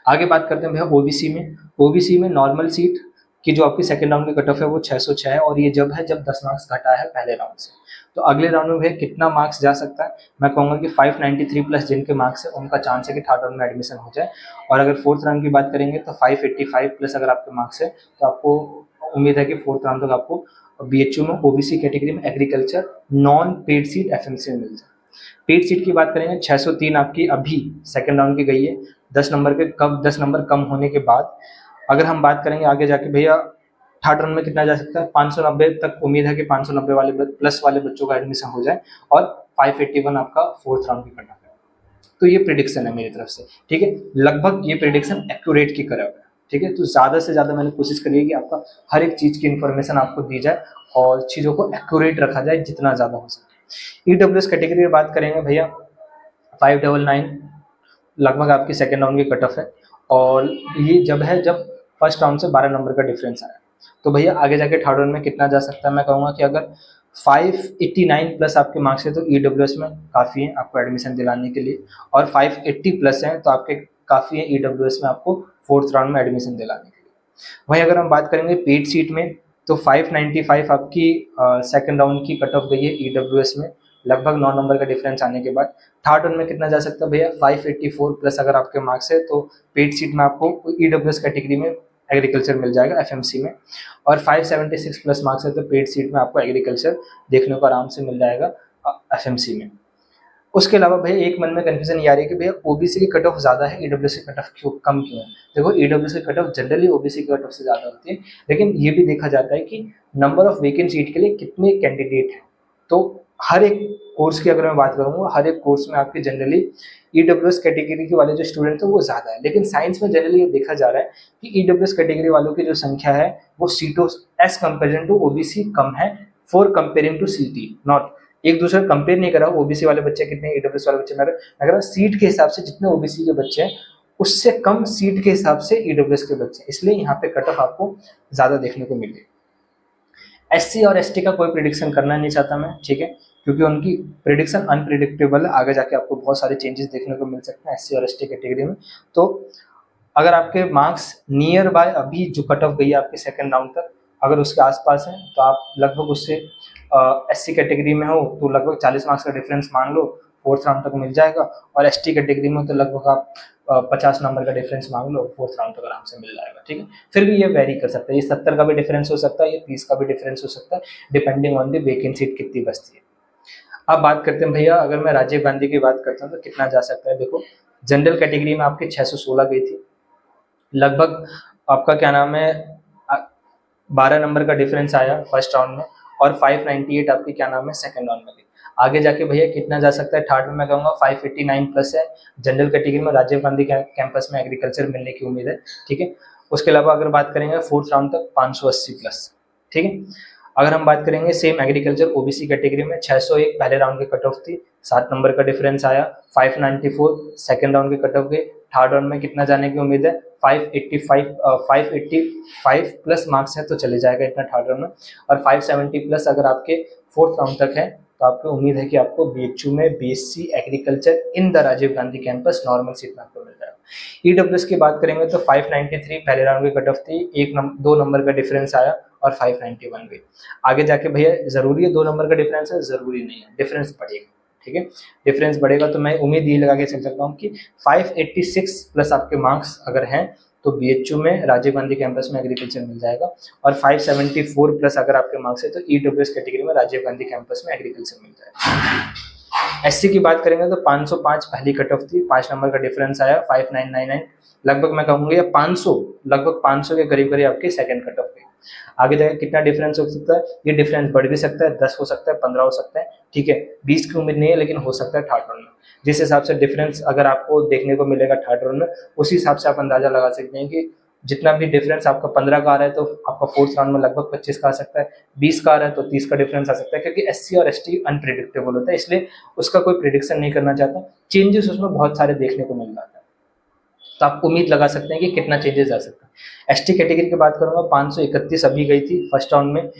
आगे बात करते हैं भैया ओबीसी में। ओबीसी में नॉर्मल सीट की जो आपकी सेकंड राउंड की कट ऑफ है वो 606 है और ये जब है जब 10 मार्क्स घटा है पहले राउंड से। तो अगले राउंड में भैया कितना मार्क्स जा सकता है? मैं कहूँगा कि 593 प्लस जिनके मार्क्स है उनका चांस है कि थर्ड राउंड में एडमिशन हो जाए। और अगर फोर्थ राउंड की बात करेंगे तो 585 प्लस अगर आपके मार्क्स है तो आपको उम्मीद है कि फोर्थ राउंड तक आपको बीएचयू में ओबीसी कैटेगरी में agriculture non paid seat FMC में मिल जाए। पेड सीट की बात करेंगे 603 आपकी अभी सेकंड राउंड की गई है 10 नंबर कम होने के बाद। अगर हम बात करेंगे आगे जाके भैया थर्ड राउंड में कितना जा सकता है? 590 तक उम्मीद है कि 590 वाले प्लस वाले बच्चों का एडमिशन हो जाए और 581 आपका फोर्थ राउंड की कट ऑफ है। तो ये प्रिडिक्शन है मेरी तरफ से। ठीक है, लगभग ये प्रिडिक्शन एक्यूरेट की करा हुआ है। ठीक है, तो ज़्यादा से ज़्यादा मैंने कोशिश करी है कि आपका हर एक चीज़ की इन्फॉर्मेशन आपको दी जाए और चीज़ों को एक्यूरेट रखा जाए जितना ज़्यादा हो सके। ईडब्ल्यूएस कैटेगरी में बात करेंगे भैया 599 लगभग आपकी सेकेंड राउंड की कट ऑफ है और ये जब है जब फर्स्ट राउंड से 12 नंबर का डिफरेंस आया। तो भैया आगे जाके थर्ड राउंड में कितना जा सकता है? मैं कहूँगा कि अगर 589 प्लस आपके मार्क्स है तो ईडब्ल्यूएस में काफ़ी है आपको एडमिशन दिलाने के लिए और 580 प्लस है तो आपके काफ़ी है ईडब्ल्यूएस में आपको फोर्थ राउंड में एडमिशन दिलाने के लिए। वहीं अगर हम बात करेंगे पेड सीट में तो 595 आपकी सेकेंड राउंड की कट ऑफ गई है ईडब्ल्यूएस में लगभग 9 नंबर का डिफरेंस आने के बाद। थर्ड राउंड में कितना जा सकता है भैया? 584 प्लस अगर आपके मार्क्स है तो पेड सीट में आपको ईडब्ल्यूएस कैटेगरी में एग्रीकल्चर मिल जाएगा एफएमसी में और 576 प्लस मार्क्स है तो पेड सीट में आपको एग्रीकल्चर देखने को आराम से मिल जाएगा एफएमसी में। उसके अलावा भैया एक मन में कन्फ्यूजन ये आ रही है कि भैया ओबीसी की कट ऑफ ज़्यादा है ईडब्ल्यूएस की कट ऑफ क्यों कम क्यों है? देखो ईडब्ल्यूएस की कट ऑफ जनरली ओबीसी की कट ऑफ से ज़्यादा होती है लेकिन ये भी देखा जाता है कि नंबर ऑफ वेकेंट सीट के लिए कितने कैंडिडेट हैं। तो हर एक कोर्स की अगर मैं बात करूँगा हर एक कोर्स में आपकी जनरली ईडब्ल्यूएस कैटेगरी के वाले जो स्टूडेंट हैं वो ज़्यादा है लेकिन साइंस में जनरली ये देखा जा रहा है कि ईडब्ल्यूएस कैटेगरी वालों की जो संख्या है वो सीटों एज कंपेरिजन टू ओबीसी कम है फॉर कंपेयरिंग टू सीटी नॉट एक दूसरे को कंपेयर नहीं करा ओबीसी वाले बच्चे कितने ईडब्ल्यूएस वाले बच्चे मैं अगर सीट के हिसाब से जितने ओबीसी के बच्चे हैं उससे कम सीट के हिसाब से ईडब्ल्यूएस के बच्चे इसलिए यहाँ पे कट ऑफ आपको ज़्यादा देखने को मिले। एससी और एसटी का कोई प्रिडिक्शन करना नहीं चाहता मैं। ठीक है, क्योंकि उनकी प्रिडिक्शन अनप्रिडिक्टेबल है आगे जाके आपको बहुत सारे चेंजेस देखने को मिल सकते हैं एससी और एसटी कैटेगरी में। तो अगर आपके मार्क्स नियर बाय अभी जो कट ऑफ गई है आपके सेकंड राउंड तक अगर उसके आसपास है तो आप लगभग उससे एससी कैटेगरी में हो तो लगभग 40 मार्क्स का डिफरेंस मान लो फोर्थ राउंड तक मिल जाएगा और एसटी कैटेगरी में तो लगभग आप 50 नंबर का डिफरेंस मांग लो फोर्थ राउंड तक आराम से मिल जाएगा। ठीक है, फिर भी ये वेरी कर सकता है, ये 70 का भी डिफरेंस हो सकता है, ये 30 का भी डिफरेंस हो सकता है depending on the vacant seat कितनी बचती है। अब बात करते हैं भैया अगर मैं राजीव गांधी की बात करता हूँ तो कितना जा सकता है? देखो जनरल कैटेगरी में आपकी 616 गई थी लगभग आपका क्या नाम है 12 नंबर का डिफरेंस आया फर्स्ट राउंड में और 598 आपकी क्या नाम है सेकंड राउंड में गई। आगे जाके भैया कितना जा सकता है? थर्ड में मैं कहूँगा 589 प्लस है जनरल कैटेगरी में राजीव गांधी कैंपस में एग्रीकल्चर मिलने की उम्मीद है। ठीक है, उसके अलावा अगर बात करेंगे फोर्थ राउंड तक 580 प्लस। ठीक है, अगर हम बात करेंगे सेम एग्रीकल्चर ओबीसी कैटेगरी में 601 पहले राउंड की कट ऑफ थी 7 नंबर का डिफरेंस आया 594 सेकंड राउंड की कट ऑफ गई। थर्ड राउंड में कितना जाने की उम्मीद है? 585 प्लस मार्क्स है तो चले जाएगा इतना थर्ड राउंड में और 570 प्लस अगर आपके फोर्थ राउंड तक है तो आपको उम्मीद है कि आपको बीएचयू में BSc agriculture in the Rajiv Gandhi campus normal seat में आपको मिल जाएगा। ईडब्ल्यूएस की बात करेंगे तो 593 पहले राउंड की कट ऑफ थी 2 नंबर का डिफरेंस आया और 591 भी। आगे जाके भैया जरूरी है 2 नंबर का डिफरेंस है? जरूरी नहीं है, डिफरेंस पड़ेगा। ठीक है। डिफरेंस बढ़ेगा तो मैं उम्मीद ये लगा के चल सकता हूँ कि 586 प्लस आपके मार्क्स अगर हैं तो बीएचयू में राजीव गांधी कैंपस में एग्रीकल्चर मिल जाएगा, और 574 प्लस अगर आपके मार्क्स है तो ईडब्ल्यूएस कैटेगरी में राजीव गांधी कैंपस में एग्रीकल्चर मिल जाएगा। एससी की बात करेंगे तो 505 पहली कट ऑफ थी, 5 नंबर का डिफरेंस आया, 5999 लगभग मैं कहूँगा 500 लगभग 500 के करीब करीब आपकी सेकंड कट ऑफ गई। आगे जाकर कितना डिफरेंस हो सकता है, ये डिफरेंस बढ़ भी सकता है, 10 हो सकता है, 15 हो सकता है, ठीक है। 20 की उम्मीद नहीं है लेकिन हो सकता है थर्ड राउंड में। जिस हिसाब से डिफरेंस अगर आपको देखने को मिलेगा थर्ड राउंड में, उसी हिसाब से आप अंदाजा लगा सकते हैं कि जितना भी डिफरेंस आपका 15 का आ रहा है तो आपका फोर्थ राउंड में लगभग 25 का आ सकता है, 20 का आ रहा है तो 30 का डिफरेंस आ सकता है, क्योंकि एससी और एसटी अनप्रिडिक्टेबल होता है, इसलिए उसका कोई प्रिडिक्शन नहीं करना चाहता। चेंजेस उसमें बहुत सारे देखने को मिल जाता है, तो आप उम्मीद लगा सकते हैं कि कितना चेंजेस आ सकता है। एसटी कैटेगरी की बात करूंगा, 531 अभी गई थी फर्स्ट राउंड में,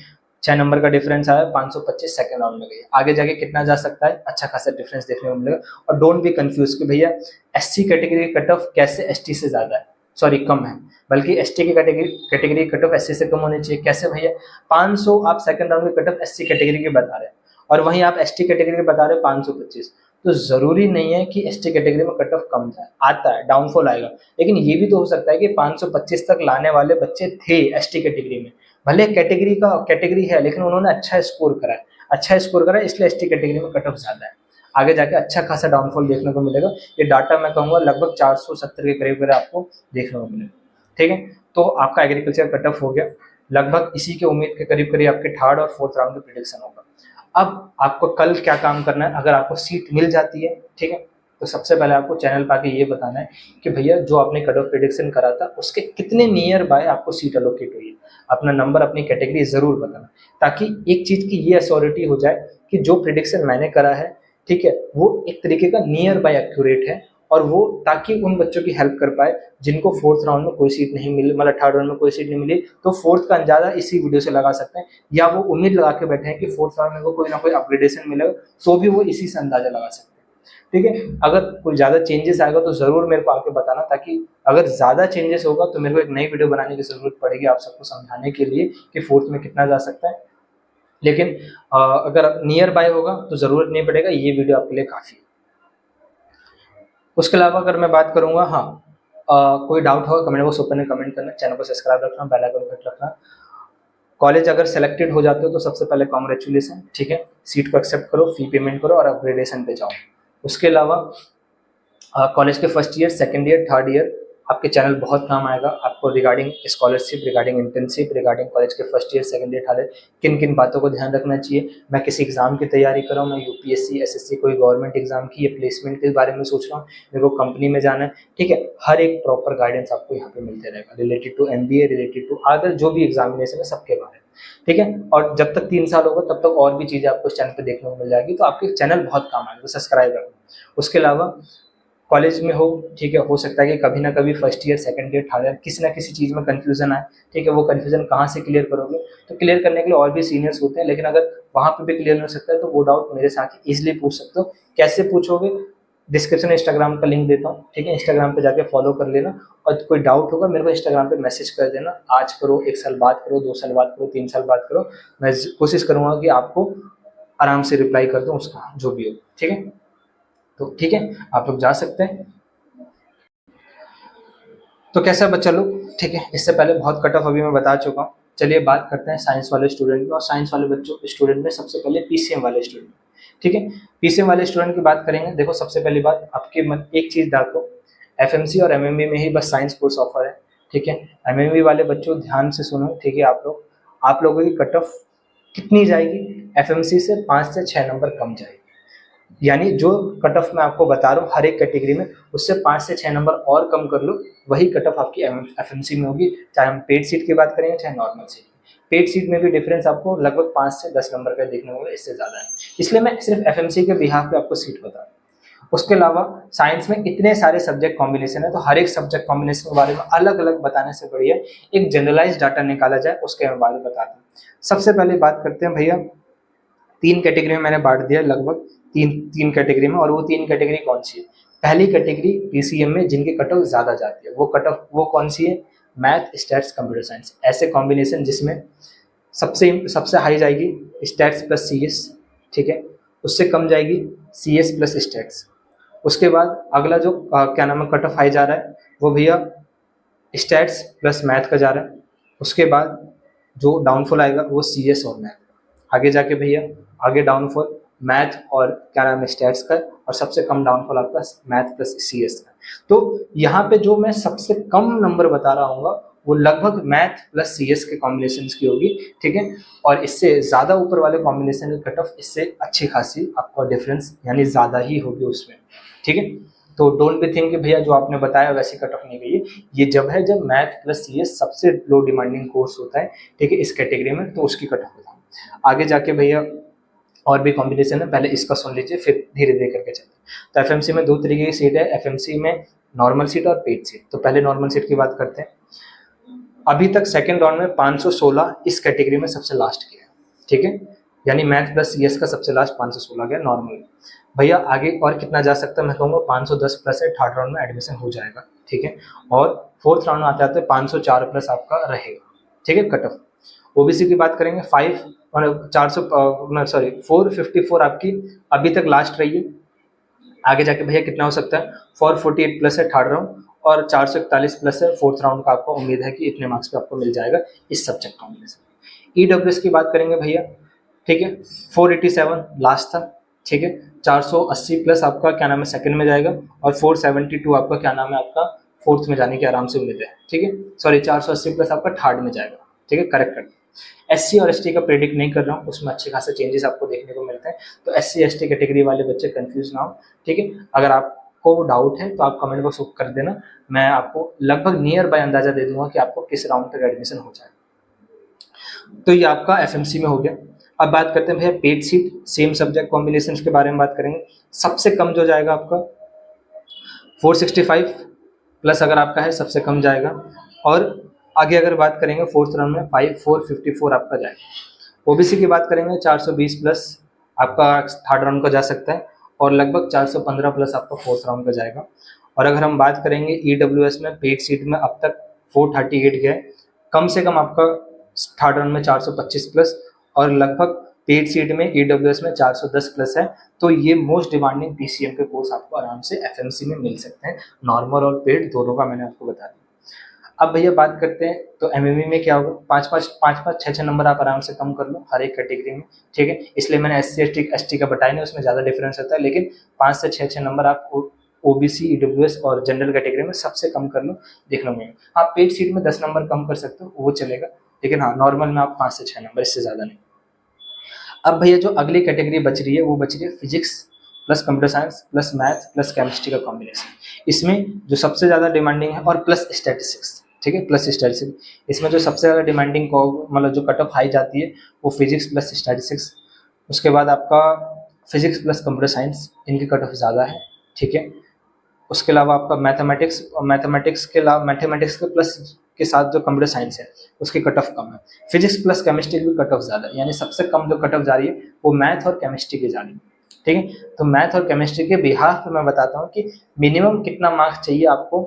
6 नंबर का डिफरेंस आया, 525 सेकंड राउंड में गई। आगे जाके कितना जा सकता है, अच्छा खासा डिफरेंस देखने को मिलेगा। और डोंट बी कंफ्यूज कि भैया एससी कैटेगरी की कट ऑफ कैसे एसटी से ज्यादा है, सॉरी कम है, बल्कि एसटी की कैटेगरी कट ऑफ एससी से कम होनी चाहिए। कैसे भैया, 500 आप सेकंड राउंड की कट ऑफ एससी कैटेगरी की बता रहे हैं और वहीं आप एसटी कैटेगरी के बता रहे हैं 525, तो जरूरी नहीं है कि एसटी कैटेगरी में कट ऑफ कम जाए, आता है डाउनफॉल आएगा, लेकिन ये भी तो हो सकता है कि 525 तक लाने वाले बच्चे थे एसटी कैटेगरी में, भले कैटेगरी है लेकिन उन्होंने अच्छा स्कोर करा इसलिए एसटी कैटेगरी में कट ऑफ ज्यादा है। आगे जाके अच्छा खासा डाउनफॉल देखने को मिलेगा। ये डाटा मैं कहूँगा लगभग 470 के करीब करीब आपको देखने को मिलेगा, ठीक है। तो आपका एग्रीकल्चर कट ऑफ हो गया, लगभग इसी के उम्मीद के करीब करीब आपके थर्ड और फोर्थ राउंड की प्रिडिक्शन होगा। अब आपको कल क्या काम करना है, अगर आपको सीट मिल जाती है, ठीक है, तो सबसे पहले आपको चैनल पर आके ये बताना है कि भैया जो आपने कट ऑफ प्रिडिक्शन करा था उसके कितने नियर बाय आपको सीट अलोकेट हुई है। अपना नंबर अपनी कैटेगरी जरूर बताना, ताकि एक चीज की ये अश्योरिटी हो जाए कि जो प्रिडिक्शन मैंने करा है, ठीक है, वो एक तरीके का नियर बाय एक्यूरेट है, और वो ताकि उन बच्चों की हेल्प कर पाए जिनको फोर्थ राउंड में कोई सीट नहीं मिली, मतलब थर्ड राउंड में कोई सीट नहीं मिली, तो फोर्थ का अंदाजा इसी वीडियो से लगा सकते हैं, या वो उम्मीद लगा के बैठे हैं कि फोर्थ राउंड में को कोई ना कोई अपग्रेडेशन मिलेगा, तो भी वो इसी से अंदाजा लगा सकते हैं, ठीक है। अगर कोई ज्यादा चेंजेस आएगा तो जरूर मेरे को आके बताना, ताकि अगर ज्यादा चेंजेस होगा तो मेरे को एक नई वीडियो बनाने की जरूरत पड़ेगी आप सबको समझाने के लिए कि फोर्थ में कितना जा सकता है। लेकिन अगर नियर बाय होगा तो जरूरत नहीं पड़ेगा, ये वीडियो आपके लिए काफी है। उसके अलावा अगर मैं बात करूंगा, हाँ, कोई डाउट होगा कमेंट बॉक्स ओपन में कमेंट करना, चैनल को सब्सक्राइब रखना, बेल आइकन घंटा रखना। कॉलेज अगर सेलेक्टेड हो जाते हो तो सबसे पहले कॉन्ग्रेचुलेसन, ठीक है, सीट को एक्सेप्ट करो, फी पेमेंट करो और अपग्रेडेशन पे जाओ। उसके अलावा कॉलेज के first year, second year, third year आपके चैनल बहुत काम आएगा आपको, regarding scholarship, regarding internship, regarding college के first year, second year, third year, किन किन बातों को ध्यान रखना चाहिए। मैं किसी एग्जाम की तैयारी कर रहा हूँ, मैं यूपीएससी, एसएससी, कोई गवर्नमेंट एग्जाम की या प्लेसमेंट के बारे में सोच रहा हूँ, मेरे को कंपनी में जाना है, ठीक है, हर एक प्रॉपर गाइडेंस आपको यहाँ पे मिलते रहेगा, related to MBA, related to other जो भी एग्जामिनेशन है सबके बारे में, ठीक है। और जब तक 3 साल होगा तब तक और भी चीजें आपको इस चैनल पे देखने को मिल जाएगी, तो आपके चैनल बहुत काम आएगा, सब्सक्राइब रखना। उसके अलावा कॉलेज में हो, ठीक है, हो सकता है कि कभी ना कभी first year, second year, third year किसी ना किसी चीज़ में कंफ्यूजन आए, ठीक है, वो कंफ्यूजन कहाँ से क्लियर करोगे, तो क्लियर करने के लिए और भी सीनियर्स होते हैं, लेकिन अगर वहाँ पे भी क्लियर हो सकता है तो वो डाउट मेरे से आके ईजिली पूछ सकते हो। कैसे पूछोगे, डिस्क्रिप्शन में इंस्टाग्राम का लिंक देता हूँ, ठीक है, इंस्टाग्राम पे जाके फॉलो कर लेना, और कोई डाउट होगा मेरे को इंस्टाग्राम पे मैसेज कर देना, आज करो, 1 साल बाद करो, 2 साल बाद करो, 3 साल बाद करो, मैं कोशिश करूंगा कि आपको आराम से रिप्लाई कर दूँ उसका जो भी हो, ठीक है। तो ठीक है, आप लोग जा सकते हैं। तो कैसा बच्चा लोग, ठीक है, इससे पहले बहुत कट ऑफ अभी मैं बता चुका हूँ। चलिए बात करते हैं साइंस वाले स्टूडेंट में, और साइंस वाले बच्चों स्टूडेंट में सबसे पहले पीसीएम वाले स्टूडेंट, ठीक है। पीसीएम वाले स्टूडेंट की बात करेंगे, देखो सबसे पहली बात आपके मन एक चीज डालो, एफएमसी और एमएमबी में ही बस साइंस कोर्स ऑफर है, ठीक है। एमएमबी वाले बच्चों ध्यान से सुनो, ठीक है, आप लोगों की कट ऑफ कितनी जाएगी, एफएमसी से 5 से 6 नंबर कम जाएगी, यानी जो कट ऑफ मैं आपको बता रहा हूँ हर एक कैटेगरी में, उससे 5 से 6 नंबर और कम कर लो, वही कट ऑफ आपकी एफएमसी में होगी, चाहे हम पेड सीट की बात करेंगे चाहे नॉर्मल सीट। पेड सीट में भी डिफरेंस आपको लगभग 5 से 10 नंबर का देखने को मिलेगा, इससे ज्यादा है, इसलिए मैं सिर्फ एफएमसी के बिहाफ पे आपको सीट बता रहा हूँ। उसके अलावा साइंस में इतने सारे सब्जेक्ट कॉम्बिनेशन है, तो हर एक सब्जेक्ट कॉम्बिनेशन के बारे में अलग अलग बताने से बढ़िया एक जनरलाइज डाटा निकाला जाए, उसके बारे में बताता हूँ। सबसे पहले बात करते हैं भैया, 3 कैटेगरी में मैंने बांट दिया, लगभग तीन कैटेगरी में, और वो 3 कैटेगरी कौन सी है। पहली कैटेगरी पीसीएम में जिनकी कट ऑफ ज्यादा जाती है, वो कौन सी है, मैथ, स्टैट्स, कंप्यूटर साइंस, ऐसे कॉम्बिनेशन जिसमें सबसे हाई जाएगी स्टैट्स प्लस सीएस, ठीक है, उससे कम जाएगी CS प्लस स्टैट्स। उसके बाद अगला जो क्या नाम है कट ऑफ हाई जा रहा है वो भैया स्टैट्स प्लस मैथ का जा रहा है। उसके बाद जो डाउनफॉल आएगा वो CS और मैथ। आगे जाके भैया आगे डाउनफॉल मैथ और क्या नाम है स्टैट्स का, और सबसे कम डाउनफॉल आपका मैथ प्लस CS का। तो यहाँ पे जो मैं सबसे कम नंबर बता रहा हूँ वो लगभग मैथ प्लस CS के कॉम्बिनेशन की होगी, ठीक है। और इससे ज़्यादा ऊपर वाले कॉम्बिनेशन की कट ऑफ इससे अच्छी खासी आपका डिफरेंस यानी ज़्यादा ही होगी उसमें, ठीक है। तो डोंट बी थिंक कि भैया जो आपने बताया वैसी कट ऑफ नहीं गई है, ये जब है जब मैथ प्लस CS सबसे लो डिमांडिंग कोर्स होता है, ठीक है, इस कैटेगरी में, तो उसकी कट ऑफ होता है। आगे जाके भैया और भी कॉम्बिनेशन है, पहले इसका सुन लीजिए फिर धीरे धीरे करके चलते हैं। तो FMC में 2 तरीके की सीट है, FMC में नॉर्मल सीट और पेड सीट। तो पहले नॉर्मल सीट की बात करते हैं। अभी तक सेकेंड राउंड में 516 इस कैटेगरी में सबसे लास्ट किया है, ठीक है, यानी मैथ प्लस CS का सबसे लास्ट 516 गया नॉर्मल। भैया आगे और कितना जा सकता है, मैं कहूँगा 510 प्लस है, थर्ड राउंड में एडमिशन हो जाएगा, ठीक है। और फोर्थ राउंड में आते आते 504 प्लस आपका रहेगा, ठीक है, कट ऑफ। OBC की बात करेंगे 454 आपकी अभी तक लास्ट रही है। आगे जाके भैया कितना हो सकता है, 448 प्लस है थर्ड राउंड, और 441 प्लस है फोर्थ राउंड का। आपको उम्मीद है कि इतने मार्क्स पे आपको मिल जाएगा इस सब्जेक्ट कॉम्बिनेशन। EWS की बात करेंगे भैया, ठीक है, 487 लास्ट था, ठीक है, 480 प्लस आपका क्या नाम है सेकंड में जाएगा, और 472 आपका क्या नाम है आपका फोर्थ में जाने की आराम से उम्मीद है, ठीक है। सॉरी 480 प्लस आपका थर्ड में जाएगा, ठीक है, करेक्ट कर। SC और ST का प्रेडिक्ट नहीं कर रहा हूँ, उसमें अच्छे खासे चेंजेस आपको देखने को मिलते हैं, तो SC ST कैटेगरी वाले बच्चे कंफ्यूज ना हो, ठीक है। अगर आपको डाउट है तो आप कमेंट बॉक्स में कर देना, मैं आपको लगभग नियर बाय अंदाजा दे दूंगा कि आपको किस राउंड तक एडमिशन हो जाए। तो ये आपका FMC में हो गया। अब बात करते हैं भैया paid seat, same subject combination के बारे में बात करेंगे। सबसे कम जो जाएगा आपका 465 प्लस अगर आपका है सबसे कम जाएगा, और आगे अगर बात करेंगे फोर्थ राउंड में 5454 आपका जाएगा। OBC की बात करेंगे 420 प्लस आपका थर्ड राउंड का जा सकता है, और लगभग 415 प्लस आपका फोर्थ राउंड का जाएगा। और अगर हम बात करेंगे EWS में पेड सीट में अब तक 438 गए, कम से कम आपका थर्ड राउंड में 425 प्लस, और लगभग पेड सीट में EWS में 410 प्लस है। तो ये मोस्ट डिमांडिंग PCM के कोर्स आपको आराम से FMC में मिल सकते हैं, नॉर्मल और पेड दोनों का मैंने आपको बता दिया। अब भैया बात करते हैं तो MME में क्या होगा, 5 6 नंबर आप आराम से कम कर लो हर एक कैटेगरी में, ठीक है। इसलिए मैंने SC ST का बताया नहीं, उसमें ज़्यादा डिफरेंस होता है, लेकिन 5 से 6 नंबर आप OBC EWS और जनरल कैटेगरी में सबसे कम कर लो, देख लो। मैं आप पेड सीट में 10 नंबर कम कर सकते हो, वो चलेगा, लेकिन हाँ नॉर्मल में आप 5 से 6 नंबर, इससे ज़्यादा नहीं। अब भैया जो अगली कैटेगरी बच रही है वो बच रही है physics plus computer science plus math plus chemistry का कॉम्बिनेशन। इसमें जो सबसे ज़्यादा डिमांडिंग है, और प्लस स्टैटिस्टिक्स, ठीक है, प्लस स्टैटिस्टिक्स, इसमें जो सबसे ज़्यादा डिमांडिंग मतलब जो कट ऑफ हाई जाती है वो फिजिक्स प्लस स्टैटिस्टिक्स। उसके बाद आपका फिजिक्स प्लस कंप्यूटर साइंस, इनकी कट ऑफ ज़्यादा है, ठीक है। उसके अलावा आपका मैथमेटिक्स, और मैथमेटिक्स के प्लस के साथ जो कंप्यूटर साइंस है उसकी कट ऑफ कम है। फिजिक्स प्लस केमिस्ट्री की कट ऑफ ज़्यादा है, यानी सबसे कम जो कट ऑफ जा रही है वो मैथ और केमिस्ट्री की जा रही है, ठीक है। तो मैथ और केमिस्ट्री के बिहाफ पे मैं बताता हूँ कि मिनिमम कितना मार्क्स चाहिए आपको,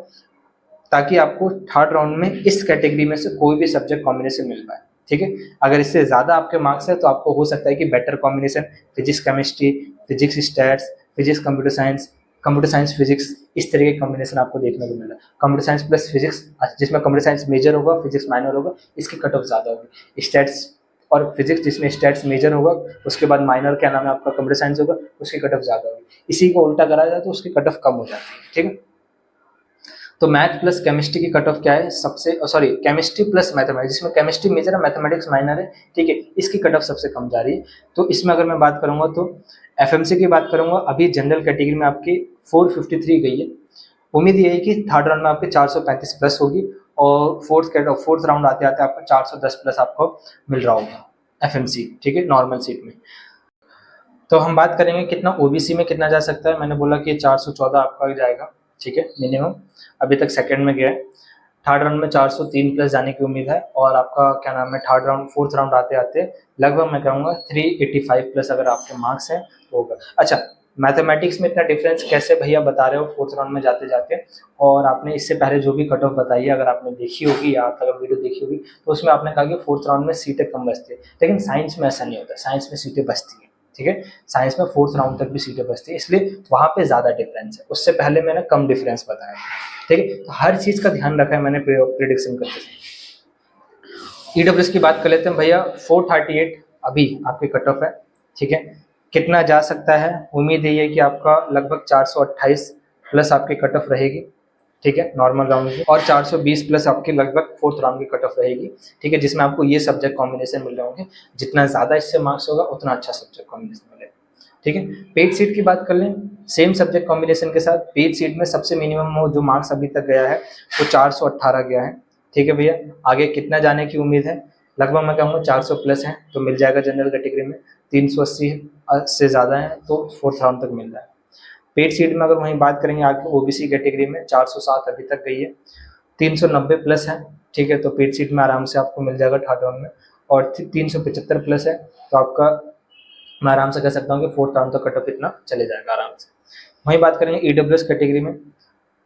ताकि आपको थर्ड राउंड में इस कैटेगरी में से कोई भी सब्जेक्ट कॉम्बिनेशन मिल पाए, ठीक है। अगर इससे ज़्यादा आपके मार्क्स है तो आपको हो सकता है कि better combination physics chemistry, physics stats, physics computer science physics, इस तरह के कॉम्बिनेशन आपको देखने को मिला। कंप्यूटर साइंस प्लस फिजिक्स, जिसमें कंप्यूटर साइंस मेजर होगा फिजिक्स माइनर होगा, इसकी कट ऑफ ज़्यादा होगी। स्टैट्स और फिजिक्स जिसमें स्टैट्स मेजर होगा, उसके बाद माइनर क्या नाम है आपका कंप्यूटर साइंस होगा, उसकी कट ऑफ ज़्यादा होगी। इसी को उल्टा करा जाए तो उसकी कट ऑफ कम हो जाती है, ठीक है। तो मैथ प्लस केमिस्ट्री की कट ऑफ क्या है, सबसे सॉरी केमिस्ट्री प्लस मैथमेटिक्स, जिसमें केमिस्ट्री मेजर है मैथमेटिक्स माइनर है, ठीक है, इसकी कट ऑफ सबसे कम जा रही है। तो इसमें अगर मैं बात करूंगा तो FMC की बात करूंगा, अभी जनरल कैटेगरी में आपकी 453 गई है। उम्मीद ये है कि थर्ड राउंड में आपके 435 प्लस होगी, और फोर्थ राउंड आते आते आपका 410 प्लस आपको मिल रहा होगा FMC, ठीक है, नॉर्मल सीट में। तो हम बात करेंगे कितना OBC में कितना जा सकता है। मैंने बोला कि 414 आपका जाएगा, ठीक है, मिनिमम। अभी तक सेकंड में गया है, थर्ड राउंड में 403 प्लस जाने की उम्मीद है, और आपका क्या नाम है फोर्थ राउंड आते आते लगभग मैं कहूँगा 385 प्लस अगर आपके मार्क्स हैं तो होगा। अच्छा, मैथमेटिक्स में इतना डिफरेंस कैसे भैया बता रहे हो फोर्थ राउंड में जाते जाते, और आपने इससे पहले जो भी कट ऑफ बताई है अगर आपने देखी होगी या अगर वीडियो देखी होगी तो उसमें आपने कहा कि फोर्थ राउंड में सीटें कम बचती है, लेकिन साइंस में ऐसा नहीं होता, साइंस में सीटें बचती है, ठीक है। साइंस में 4th राउंड तक भी सीटें बचती है, इसलिए वहाँ पे ज़्यादा डिफरेंस है, उससे पहले मैंने कम डिफरेंस बताया, ठीक है। तो हर चीज़ का ध्यान रखा है मैंने प्रिडिक्शन करते समय। ईडब्ल्यूएस की बात कर लेते हैं भैया। 438 अभी आपकी कट ऑफ है, ठीक है। कितना जा सकता है, उम्मीद है कि आपका लगभग 428 प्लस आपकी कट ऑफ रहेगी, ठीक है, नॉर्मल राउंड की, और 420 प्लस आपकी लगभग 4th राउंड की कट ऑफ रहेगी, ठीक है, जिसमें आपको ये सब्जेक्ट कॉम्बिनेशन मिल रहे होंगे। जितना ज़्यादा इससे मार्क्स होगा उतना अच्छा सब्जेक्ट कॉम्बिनेशन मिलेगा, ठीक है। पेड सीट की बात कर लें, सेम सब्जेक्ट कॉम्बिनेशन के साथ पेड सीट में सबसे मिनिमम जो मार्क्स अभी तक गया है वो 418 गया है, ठीक है भैया। आगे कितना जाने की उम्मीद है, लगभग मैं कहूँगा 400 प्लस है तो मिल जाएगा जनरल कैटेगरी में, 380 से ज़्यादा है तो 4th राउंड तक मिल रहा है। पेड सीट में अगर वहीं बात करेंगे आगे ओबीसी कैटेगरी में 407 अभी तक गई है, 390 प्लस है, ठीक है, तो पेड सीट में आराम से आपको मिल जाएगा 3rd राउंड में, और 375 प्लस है तो आपका मैं आराम से कह सकता हूँ कि 4th राउंड तक कट ऑफ इतना चले जाएगा आराम से। वहीं बात करेंगे ईडब्ल्यूएस कैटेगरी में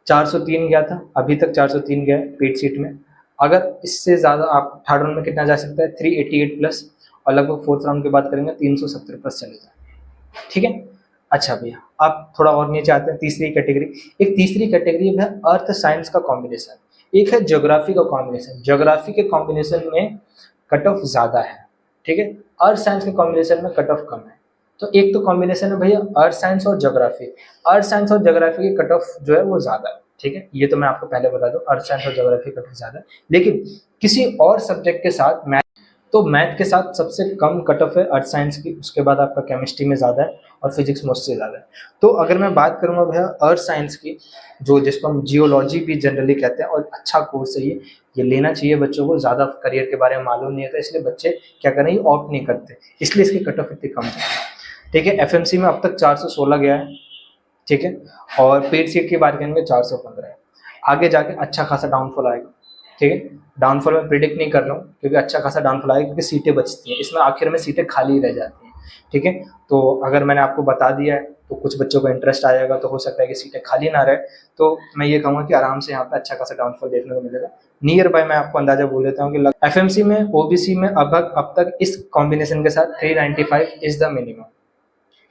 403 गया था, अभी तक 403 गया है पेड सीट में। अगर इससे ज़्यादा आप 3rd राउंड में कितना जा सकता है, 388 प्लस, और लगभग 4th राउंड की बात करेंगे 370 प्लस चले जाए, ठीक है। अच्छा भैया आप थोड़ा और नीचे आते हैं, तीसरी कैटेगरी। एक तीसरी कैटेगरी है अर्थ साइंस का कॉम्बिनेशन, एक है ज्योग्राफी का कॉम्बिनेशन। ज्योग्राफी के कॉम्बिनेशन में कट ऑफ ज़्यादा है, ठीक है, अर्थ साइंस के कॉम्बिनेशन में कट ऑफ कम है। तो एक तो कॉम्बिनेशन है भैया अर्थ साइंस और ज्योग्राफी। अर्थ साइंस और ज्योग्राफी की कट ऑफ जो है वो ज़्यादा है, ठीक है, ये तो मैं आपको पहले बता दूं, अर्थ साइंस और ज्योग्राफी कट ऑफ ज़्यादा है। लेकिन किसी और सब्जेक्ट के साथ तो मैथ के साथ सबसे कम कट ऑफ है अर्थ साइंस की, उसके बाद आपका केमिस्ट्री में ज़्यादा है और फिजिक्स में उससे ज़्यादा है। तो अगर मैं बात करूँगा भैया अर्थ साइंस की, जो जिसको हम जियोलॉजी भी जनरली कहते हैं, और अच्छा कोर्स है ये लेना चाहिए बच्चों को, ज़्यादा करियर के बारे में मालूम नहीं होता, इसलिए बच्चे क्या करें ये ऑप्ट नहीं करते, इसलिए इसकी कट ऑफ इतनी कम है, ठीक है। एफएमसी में अब तक 416 गया है, ठीक है, और पेड सीट की बात करेंगे 415 है। आगे जाके अच्छा खासा डाउनफॉल आएगा, ठीक है। डाउनफॉल में प्रिडिक्ट नहीं कर रहा हूँ क्योंकि अच्छा खासा डाउनफॉल आएगा, क्योंकि सीटें बचती हैं इसमें, आखिर में सीटें खाली रह जाती हैं, ठीक है। तो अगर मैंने आपको बता दिया है तो कुछ बच्चों को इंटरेस्ट आएगा, तो हो सकता है कि सीटें खाली ना रहे, तो मैं ये कहूँगा कि आराम से यहाँ पे अच्छा खासा डाउनफॉल देखने को मिलेगा। नियर बाय मैं आपको अंदाजा बोल देता हूँ कि एफएमसी में ओबीसी में अब तक इस कॉम्बिनेशन के साथ 395 इज द मिनिमम,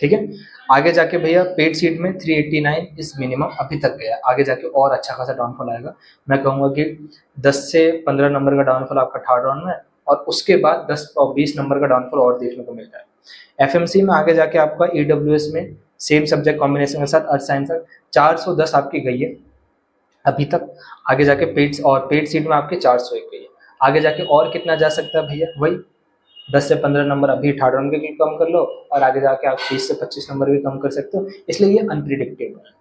ठीक है। आगे जाके भैया पेड सीट में 389 इस मिनिमम अभी तक गया, आगे जाके और अच्छा खासा डाउनफॉल आएगा। मैं कहूँगा कि 10 से 15 नंबर का डाउनफॉल आपका 3rd राउंड में, और उसके बाद 10 और 20 नंबर का डाउनफॉल और देखने को मिलता है। एफएमसी में आगे जाके आपका ईडब्ल्यूएस में सेम सब्जेक्ट कॉम्बिनेशन के साथ अर्थ साइंस 410 आपकी गई है अभी तक, आगे जाके पेड सीट में आपके 401 गई है। आगे जाके और कितना जा सकता है भैया, वही 10 से 15 नंबर अभी 3rd राउंड के कम कर लो, और आगे जाके आप 20 से 25 नंबर भी कम कर सकते हो, इसलिए ये अनप्रिडिक्टेबल है।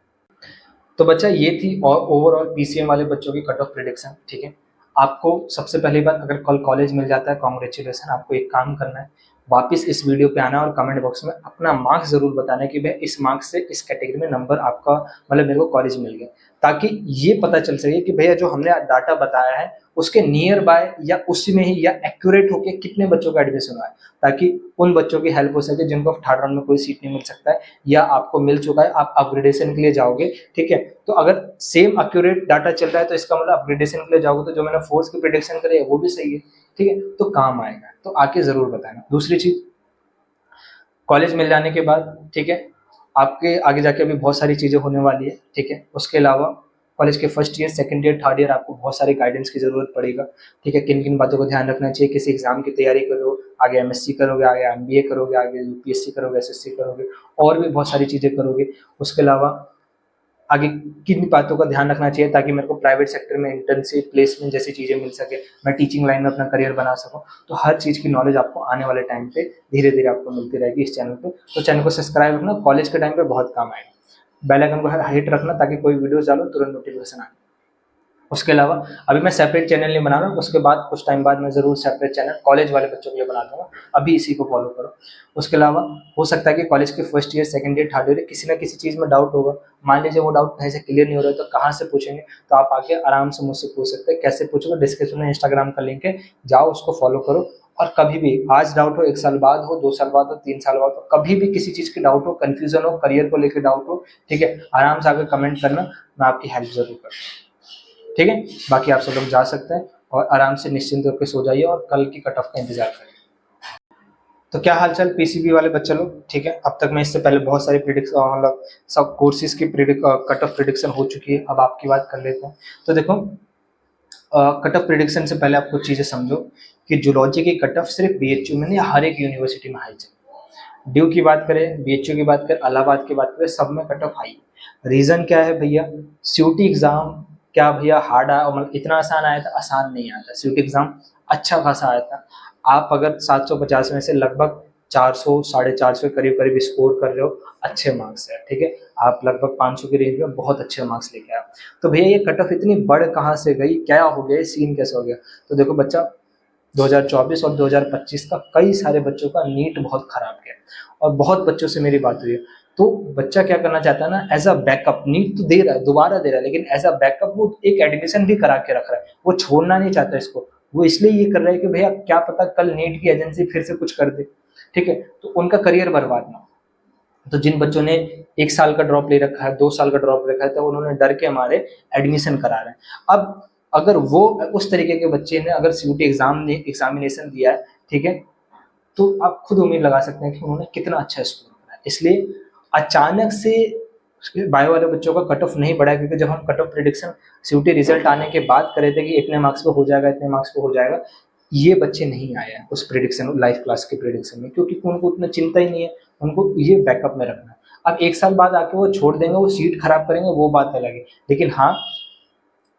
तो बच्चा ये थी और ओवरऑल पीसीएम वाले बच्चों की कट ऑफ प्रिडिक्शन, ठीक है। आपको सबसे पहली बात, अगर कल कॉलेज मिल जाता है कॉन्ग्रेचुलेसन, आपको एक काम करना है, वापस इस वीडियो पे आना और कमेंट बॉक्स में अपना मार्क्स जरूर बताना है कि भाई इस मार्क्स से इस कैटेगरी में नंबर आपका मतलब मेरे को कॉलेज मिल गया, ताकि ये पता चल सके कि भैया जो हमने डाटा बताया है उसके नियर बाय या उसी में ही या एक्यूरेट होके कितने बच्चों का एडमिशन हुआ है, ताकि उन बच्चों की हेल्प हो सके जिनको 3rd राउंड में कोई सीट नहीं मिल सकता है या आपको मिल चुका है, आप अपग्रेडेशन के लिए जाओगे, ठीक है। तो अगर सेम एक्यूरेट डाटा चल रहा है तो इसका मतलब अपग्रेडेशन के लिए जाओगे तो जो मैंने फोर्स की प्रिडिक्शन करी है वो भी सही है, ठीक है, तो काम आएगा, तो आके जरूर बताना। दूसरी चीज, कॉलेज मिल जाने के बाद, ठीक है, आपके आगे जाके अभी बहुत सारी चीज़ें होने वाली है, ठीक है। उसके अलावा कॉलेज के first year, second year, 3rd year आपको बहुत सारी गाइडेंस की ज़रूरत पड़ेगा, ठीक है। किन किन बातों को ध्यान रखना चाहिए, किसी एग्जाम की तैयारी करो, आगे एमएससी करोगे, आगे एमबीए करोगे, आगे यूपीएससी करोगे, एसएससी करोगे, और भी बहुत सारी चीज़ें करोगे। उसके अलावा आगे किन बातों का ध्यान रखना चाहिए ताकि मेरे को प्राइवेट सेक्टर में इंटर्नशिप, प्लेसमेंट जैसी चीज़ें मिल सके, मैं टीचिंग लाइन में अपना करियर बना सकूं, तो हर चीज़ की नॉलेज आपको आने वाले टाइम पे धीरे धीरे आपको मिलती रहेगी इस चैनल पे। तो चैनल को सब्सक्राइब रखना, कॉलेज के टाइम पे बहुत काम आएगा। बेल आइकन को हिट रखना ताकि कोई वीडियोस डालो तुरंत नोटिफिकेशन आए। उसके अलावा अभी मैं सेपरेट चैनल नहीं बना रहा हूँ, उसके बाद कुछ टाइम बाद मैं ज़रूर सेपरेट चैनल कॉलेज वाले बच्चों के लिए बना दूंगा, अभी इसी को फॉलो करो। उसके अलावा हो सकता है कि कॉलेज के first year, second year, 3rd year किसी ना किसी चीज़ में डाउट होगा, मान लीजिए वो डाउट कहीं से क्लियर नहीं हो रहा है तो कहाँ से पूछेंगे, तो आप आके आराम से मुझसे पूछ सकते हैं। कैसे पूछोगे, डिस्क्रिप्शन में इंस्टाग्राम का लिंक है, जाओ उसको फॉलो करो। और कभी भी आज डाउट हो, 1 साल बाद हो, 2 साल बाद हो, 3 साल बाद हो, कभी भी किसी चीज़ की डाउट हो, कन्फ्यूजन हो, करियर को लेकर डाउट हो, ठीक है, आराम से आकर कमेंट करना, मैं आपकी हेल्प जरूर करूँगा, ठीक है। बाकी आप सब लोग जा सकते हैं और आराम से निश्चिंत होकर सो जाइए और कल की कट ऑफ का इंतजार करिए। तो क्या हालचाल पीसीबी वाले बच्चे लोग, ठीक है। अब तक मैं इससे पहले बहुत सारी मतलब सब कोर्सेज की कट ऑफ प्रिडिक्शन हो चुकी है। अब आपकी बात कर लेते हैं। तो देखो, कट ऑफ प्रिडिक्शन से पहले आप कुछ चीज़ें समझो कि जूलॉजी की कट ऑफ सिर्फ बीएचयू में नहीं, हर एक यूनिवर्सिटी में हाई चली। ड्यू की बात करें, बीएचयू की बात करें, इलाहाबाद की बात करें, सब में कट ऑफ हाई। रीज़न क्या है भैया? सीयूटी एग्ज़ाम क्या भैया हार्ड आया, मतलब इतना आसान आया था? आसान नहीं आया था। सीयूटी एग्ज़ाम अच्छा खासा आया था। आप अगर 750 में से लगभग 400 450 के करीब करीब स्कोर कर रहे हो, अच्छे मार्क्स है, ठीक है। आप लगभग 500 की रेंज में बहुत अच्छे मार्क्स लेके आए। तो भैया ये कट ऑफ इतनी बढ़ कहाँ से गई, क्या हो गया, सीन कैसे हो गया? तो देखो बच्चा, 2024 और 2025 का कई सारे बच्चों का नीट बहुत खराब गया और बहुत बच्चों से मेरी बात हुई है। तो बच्चा क्या करना चाहता है ना, एज अ बैकअप, नीट तो दे रहा है, दोबारा दे रहा है, लेकिन एज अ बैकअप वो एक एडमिशन भी करा के रख रहा है। वो छोड़ना नहीं चाहता इसको। वो इसलिए ये कर रहा है कि भैया क्या पता कल नीट की एजेंसी फिर से कुछ कर दे, ठीक है, तो उनका करियर बर्बाद ना हो। तो जिन बच्चों ने 1 साल का ड्रॉप ले रखा है, 2 साल का ड्रॉप रखा है, तो उन्होंने डर के मारे एडमिशन करा रहे हैं। अब अगर वो उस तरीके के बच्चे ने अगर सीयूटी एग्जामिनेशन दिया है, ठीक है, तो आप खुद उम्मीद लगा सकते हैं कि उन्होंने कितना अच्छा स्कोर करा है। इसलिए अचानक से बायो वाले बच्चों का कट ऑफ नहीं बढ़ा, क्योंकि जब हम cut off prediction CUET result आने के बाद करे थे कि इतने मार्क्स पे हो जाएगा, इतने मार्क्स पे हो जाएगा, ये बच्चे नहीं आए हैं उस प्रिडिक्शन, लाइफ क्लास के प्रिडिक्शन में, क्योंकि उनको उतना चिंता ही नहीं है। उनको ये बैकअप में रखना है। अब 1 साल बाद आके वो छोड़ देंगे, वो सीट खराब करेंगे, वो बात अलग है। लेकिन हाँ,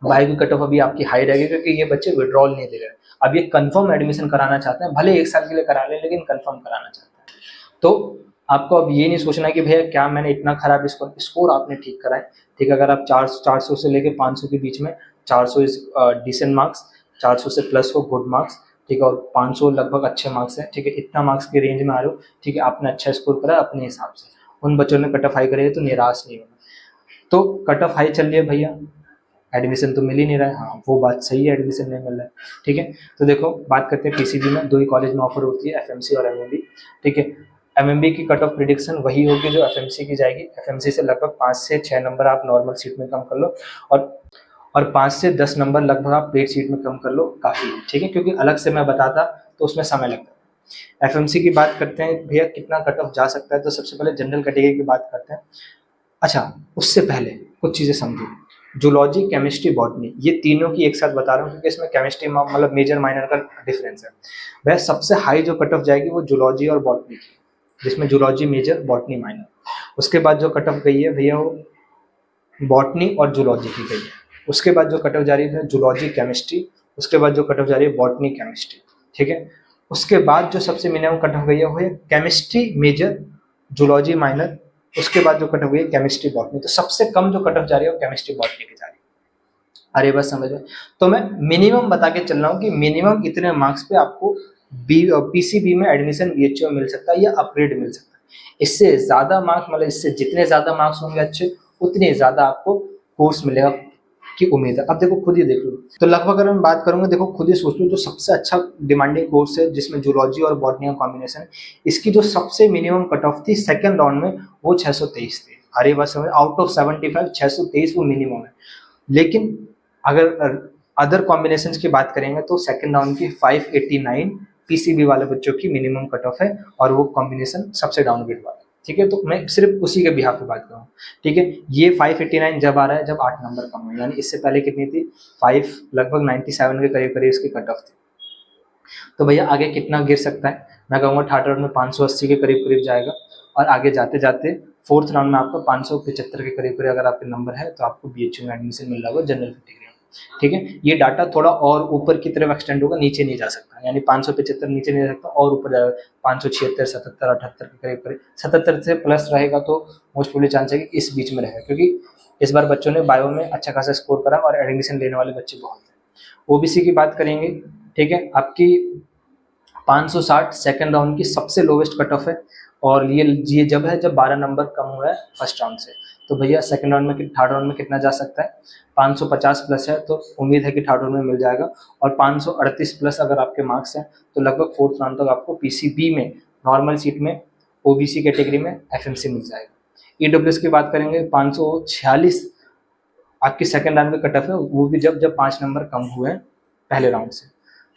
बायो की कट ऑफ अभी आपकी हाई रहेगी, क्योंकि ये बच्चे विड्रॉल नहीं दे रहे हैं। अब ये कंफर्म एडमिशन कराना चाहते हैं, भले 1 साल के लिए करा लें, लेकिन कंफर्म कराना चाहते हैं। तो आपको अब ये नहीं सोचना है कि भैया क्या मैंने इतना खराब स्कोर आपने ठीक करा है, ठीक है। अगर आप 400 से लेके 500 के बीच में, 400 इज डिसेंट मार्क्स, 400 से प्लस हो गुड मार्क्स, ठीक है, और 500 लगभग अच्छे मार्क्स हैं, ठीक है, इतना मार्क्स के रेंज में आ रहे हो, ठीक है, आपने अच्छा स्कोर करा अपने हिसाब से। उन बच्चों ने कट ऑफ हाई करेगी तो निराश नहीं होना। तो कट ऑफ हाई चल रही है भैया, एडमिशन तो मिल ही नहीं रहा है। हाँ, वो बात सही है, एडमिशन नहीं मिल रहा है, ठीक है। तो देखो, बात करते हैं पीसीबी में, 2 ही कॉलेज में ऑफर होती है, एफएमसी और एमएमबी, ठीक है। एमएमबी की कट ऑफ प्रिडिक्शन वही होगी जो एफएमसी की जाएगी। एफएमसी से लगभग 5 से 6 नंबर आप नॉर्मल सीट में कम कर लो, और 5 से 10 नंबर लगभग आप पेड सीट में कम कर लो, काफ़ी है, ठीक है, क्योंकि अलग से मैं बताता तो उसमें समय लगता है। एफएमसी की बात करते हैं भैया, कितना कट ऑफ जा सकता है, तो सबसे पहले जनरल कैटेगरी की बात करते हैं। अच्छा, उससे पहले कुछ चीज़ें समझो। जूलॉजी, केमिस्ट्री, बॉटनी, ये तीनों की एक साथ बता रहा हूँ, क्योंकि इसमें केमिस्ट्री मतलब मेजर माइनर का डिफरेंस है। वह सबसे हाई जो कट ऑफ जाएगी वो जूलॉजी और बॉटनी की, जिसमें जूलॉजी मेजर, बॉटनी माइनर। उसके बाद जो कट ऑफ गई है भैया, वो बॉटनी और जूलॉजी की गई है। उसके बाद जो कट ऑफ जा रही है जूलॉजी, केमिस्ट्री। उसके बाद जो कट ऑफ जा रही है बॉटनी, केमिस्ट्री, ठीक है। उसके बाद जो सबसे मिनिमम कट ऑफ गई है वो है केमिस्ट्री मेजर, जूलॉजी माइनर। उसके बाद जो कट ऑफ गई है केमिस्ट्री, बॉटनी। तो सबसे कम जो कट ऑफ जा रही है वो केमिस्ट्री, बॉटनी की जा रही है। अरे बस समझ में। तो मैं मिनिमम बता के चल रहा हूँ कि मिनिमम इतने मार्क्स पे आपको पीसीबी में एडमिशन बीएचयू में मिल सकता है या अपग्रेड मिल सकता है। इससे ज़्यादा मार्क्स, मतलब इससे जितने ज़्यादा मार्क्स होंगे अच्छे, उतने ज़्यादा आपको कोर्स मिलेगा की उम्मीद है। अब देखो, खुद ही देख लो। तो लगभग अगर मैं बात करूंगा, देखो खुद ही सोच लो, जो सबसे अच्छा डिमांडिंग कोर्स है जिसमें जूलॉजी और बॉटनी का कॉम्बिनेशन है, इसकी जो सबसे मिनिमम कट ऑफ थी सेकंड राउंड में, वो 623 थी। अरे बस, आउट ऑफ 75 623 वो मिनिमम है। लेकिन अगर अदर कॉम्बिनेशंस की बात करेंगे तो सेकंड राउंड की 589 पीसीबी वाले बच्चों की मिनिमम कट ऑफ है, और वो कॉम्बिनेशन सबसे डाउनग्रेड वाला, ठीक है। तो मैं सिर्फ उसी के बिहाफ पे बात करूँ, ठीक है। ये 589 जब आ रहा है जब 8 नंबर कम हुए, यानी इससे पहले कितनी थी, 5, लगभग 97 के करीब करीब इसकी कट ऑफ थी। तो भैया आगे कितना गिर सकता है? मैं कहूँगा थर्ड राउंड में 580 के करीब करीब जाएगा, और आगे जाते जाते फोर्थ राउंड में आपको 575 के करीब करीब अगर आपके नंबर है तो आपको बीएचयू में एडमिशन मिल रहा होगा जनरल कैटेगरी में, ठीक है। ये डाटा थोड़ा और ऊपर की तरफ एक्सटेंड होगा, नीचे नहीं जा सकता, यानी 575 नीचे नहीं जा सकता, और ऊपर जाएगा 576, 77, 78 के करीब करीब। 77 से प्लस रहेगा तो मोस्ट प्रोबेबली चांस है कि इस बीच में रहेगा, क्योंकि इस बार बच्चों ने बायो में अच्छा खासा स्कोर करा और एडमिशन लेने वाले बच्चे बहुत हैं। ओबीसी की बात करेंगे, ठीक है, आपकी 560 सेकंड राउंड की सबसे लोवेस्ट कट ऑफ है, और ये जब है जब 12 नंबर कम हुआ है फर्स्ट राउंड से। तो भैया सेकंड राउंड में, थर्ड राउंड में कितना जा सकता है? 550 प्लस है, तो उम्मीद है कि थर्ड राउंड में मिल जाएगा। और 538 प्लस अगर आपके मार्क्स हैं तो लगभग फोर्थ राउंड तक आपको पीसीबी में, नॉर्मल सीट में, ओबीसी कैटेगरी में एफएमसी मिल जाएगा। ईडब्ल्यूएस की बात करेंगे, 546 आपकी सेकंड राउंड में कट ऑफ है, वो भी जब जब 5 नंबर कम हुए हैं पहले राउंड से।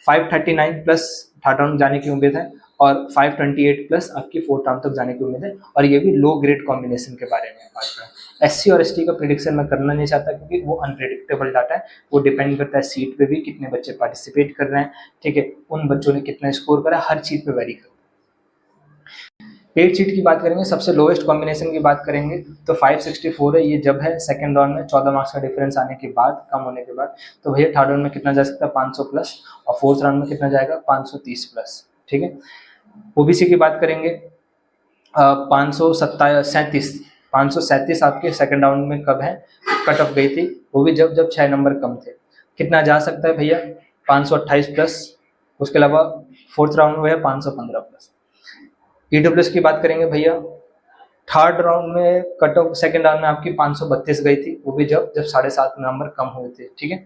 539 प्लस थर्ड राउंड जाने की उम्मीद है, और 528 प्लस आपकी 4th राउंड तक जाने की उम्मीद है। और ये भी लो ग्रेड कॉम्बिनेशन के बारे में बात करें। एससी और एसटी का प्रिडिक्शन मैं करना नहीं चाहता क्योंकि वो अनप्रेडिक्टेबल डाटा है, वो डिपेंड करता है सीट पे भी कितने बच्चे पार्टिसिपेट कर रहे हैं, ठीक है, उन बच्चों ने कितना स्कोर करा, हर चीज पे वेरी करता है। पेड सीट की बात करेंगे, सबसे लोएस्ट कॉम्बिनेशन की बात करेंगे तो 564 है, ये जब है सेकंड राउंड में 14 मार्क्स का डिफरेंस आने के बाद, कम होने के बाद। तो भैया थर्ड राउंड में कितना जा सकता है, 500 प्लस, और फोर्थ राउंड में कितना जाएगा, 530 प्लस, ठीक है। ओबीसी की बात करेंगे 537 आपके सेकंड राउंड में कब है, कट ऑफ गई थी, वो भी जब जब 6 नंबर कम थे। कितना जा सकता है भैया, 528 प्लस। उसके अलावा फोर्थ राउंड में है 515 प्लस। ईडब्ल्यूएस की बात करेंगे भैया, थर्ड राउंड में कट ऑफ सेकंड राउंड में आपकी 532 गई थी, वो भी जब जब 7.5 नंबर कम हुए थे, ठीक है।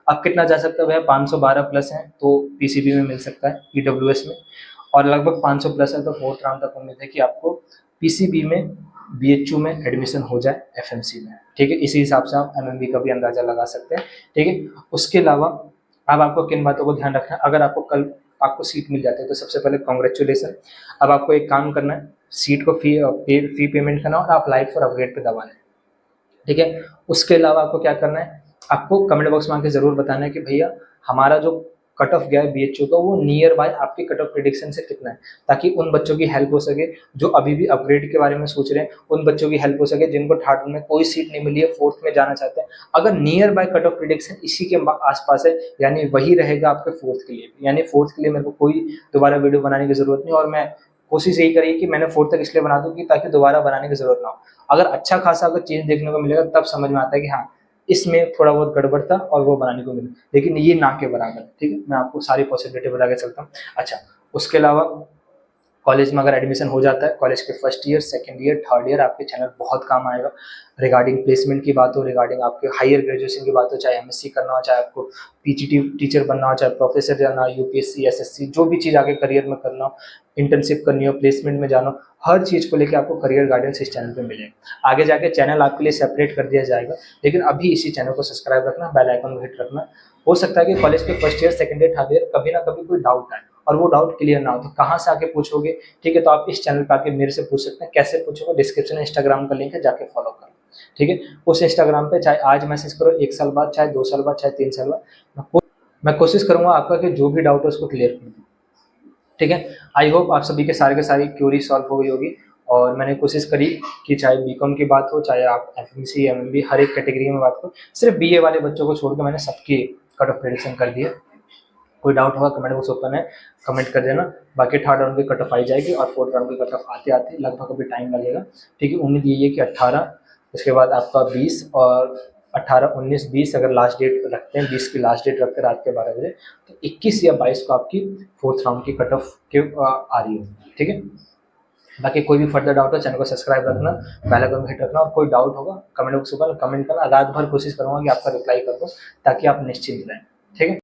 अब कितना जा सकता है भैया, 512 प्लस है तो पीसीबी में मिल सकता है ईडब्ल्यूएस में, और लगभग 500 प्लस है तो फोर्थ राउंड तक उम्मीद है कि आपको पीसीबी में बीएचयू में एडमिशन हो जाए एफएमसी में, ठीक है। इसी हिसाब से आप एमएमबी का भी अंदाजा लगा सकते हैं, ठीक है। उसके अलावा अब आपको किन बातों को ध्यान रखना है, अगर आपको कल आपको सीट मिल जाती है तो सबसे पहले कॉन्ग्रेचुलेसन। अब आपको एक काम करना है, सीट को फी पेमेंट करना और आप लाइक फॉर अपग्रेड पे दबाना है, ठीक है। उसके अलावा आपको क्या करना है, आपको कमेंट बॉक्स में आके जरूर बताना है कि भैया हमारा जो कट ऑफ गया है बीएचयू का वो नियर बाय आपके कट ऑफ प्रिडिक्शन से कितना है, ताकि उन बच्चों की हेल्प हो सके जो अभी भी अपग्रेड के बारे में सोच रहे हैं, उन बच्चों की हेल्प हो सके जिनको थर्ड में कोई सीट नहीं मिली है, फोर्थ में जाना चाहते हैं। अगर near by cut off prediction इसी के आसपास है, यानी वही रहेगा आपके फोर्थ के लिए भी, यानी फोर्थ के लिए मेरे को कोई दोबारा वीडियो बनाने की जरूरत नहीं, और मैं कोशिश यही करिए कि मैंने फोर्थ तक इसलिए बना दूं कि ताकि दोबारा बनाने की जरूरत ना हो। अगर अच्छा खासा अगर चेंज देखने को मिलेगा तब समझ में आता है कि हाँ इसमें थोड़ा बहुत गड़बड़ था और वो बनाने को मिला, लेकिन ये ना के बराबर है, ठीक है। मैं आपको सारी पॉसिबिलिटी बता के चलता हूँ। अच्छा, उसके अलावा कॉलेज में अगर एडमिशन हो जाता है, कॉलेज के first year, second year, third year आपके चैनल बहुत काम आएगा। रिगार्डिंग प्लेसमेंट की बात हो, रिगार्डिंग आपके हायर ग्रेजुएशन की बात हो, चाहे एमएससी करना हो, चाहे आपको पीजीटी टीचर बनना हो, चाहे प्रोफेसर जाना हो, यूपीएससी एसएससी जो भी चीज़ आगे करियर में करना हो, इंटर्नशिप करनी हो, प्लेसमेंट में जाना हो, हर चीज़ को लेकर आपको करियर गाइडेंस इस चैनल पे मिलेगा। आगे जाके चैनल आपके लिए सेपरेट कर दिया जाएगा, लेकिन अभी इसी चैनल को सब्सक्राइब रखना, बेल आइकन को हिट रखना। हो सकता है कि कॉलेज के first year, second year, third year कभी ना कभी कोई डाउट आए और वो डाउट क्लियर ना हो, तो कहाँ से आके पूछोगे, ठीक है। तो आप इस चैनल पर आके मेरे से पूछ सकते हैं। कैसे पूछोगे, डिस्क्रिप्शन में इंस्टाग्राम का लिंक है, जाके फॉलो करो, ठीक है। उस इंस्टाग्राम पे चाहे आज मैसेज करो, 1 साल बाद, चाहे 2 साल बाद, चाहे 3 साल बाद, मैं कोशिश करूंगा आपका कि जो भी डाउट है उसको क्लियर कर दूँ, ठीक है। आई होप आप सभी के सारी क्यूरी सॉल्व हो गई होगी, और मैंने कोशिश करी कि चाहे बीकॉम की बात हो, चाहे आप एफएमसी एमएमबी हर एक कैटेगरी में बात करो, सिर्फ बीए वाले बच्चों को छोड़ के मैंने सबकी कट ऑफ प्रेडिक्शन कर दिया। कोई डाउट होगा कमेंट बॉक्स ओपन है, कमेंट कर देना। बाकी थर्ड राउंड की कट ऑफ आई जाएगी और फोर्थ राउंड की कट ऑफ आते आते लगभग अभी टाइम लगेगा, ठीक है। उम्मीद यही है कि 18, उसके बाद आपका 20, और 18, 19, 20 अगर लास्ट डेट रखते हैं, 20 की लास्ट डेट रखते हैं रात के 12 बजे, तो 21 या 22 को आपकी फोर्थ राउंड की कट ऑफ के आ रही है, ठीक है। बाकी कोई भी फर्दर डाउट हो, चैनल को सब्सक्राइब रखना, बेल आइकन हिट रखना, और कोई डाउट होगा कमेंट बॉक्स पर कमेंट करना। रात भर कोशिश करूंगा कि आपका रिप्लाई कर दूं ताकि आप निश्चिंत रहें, ठीक है।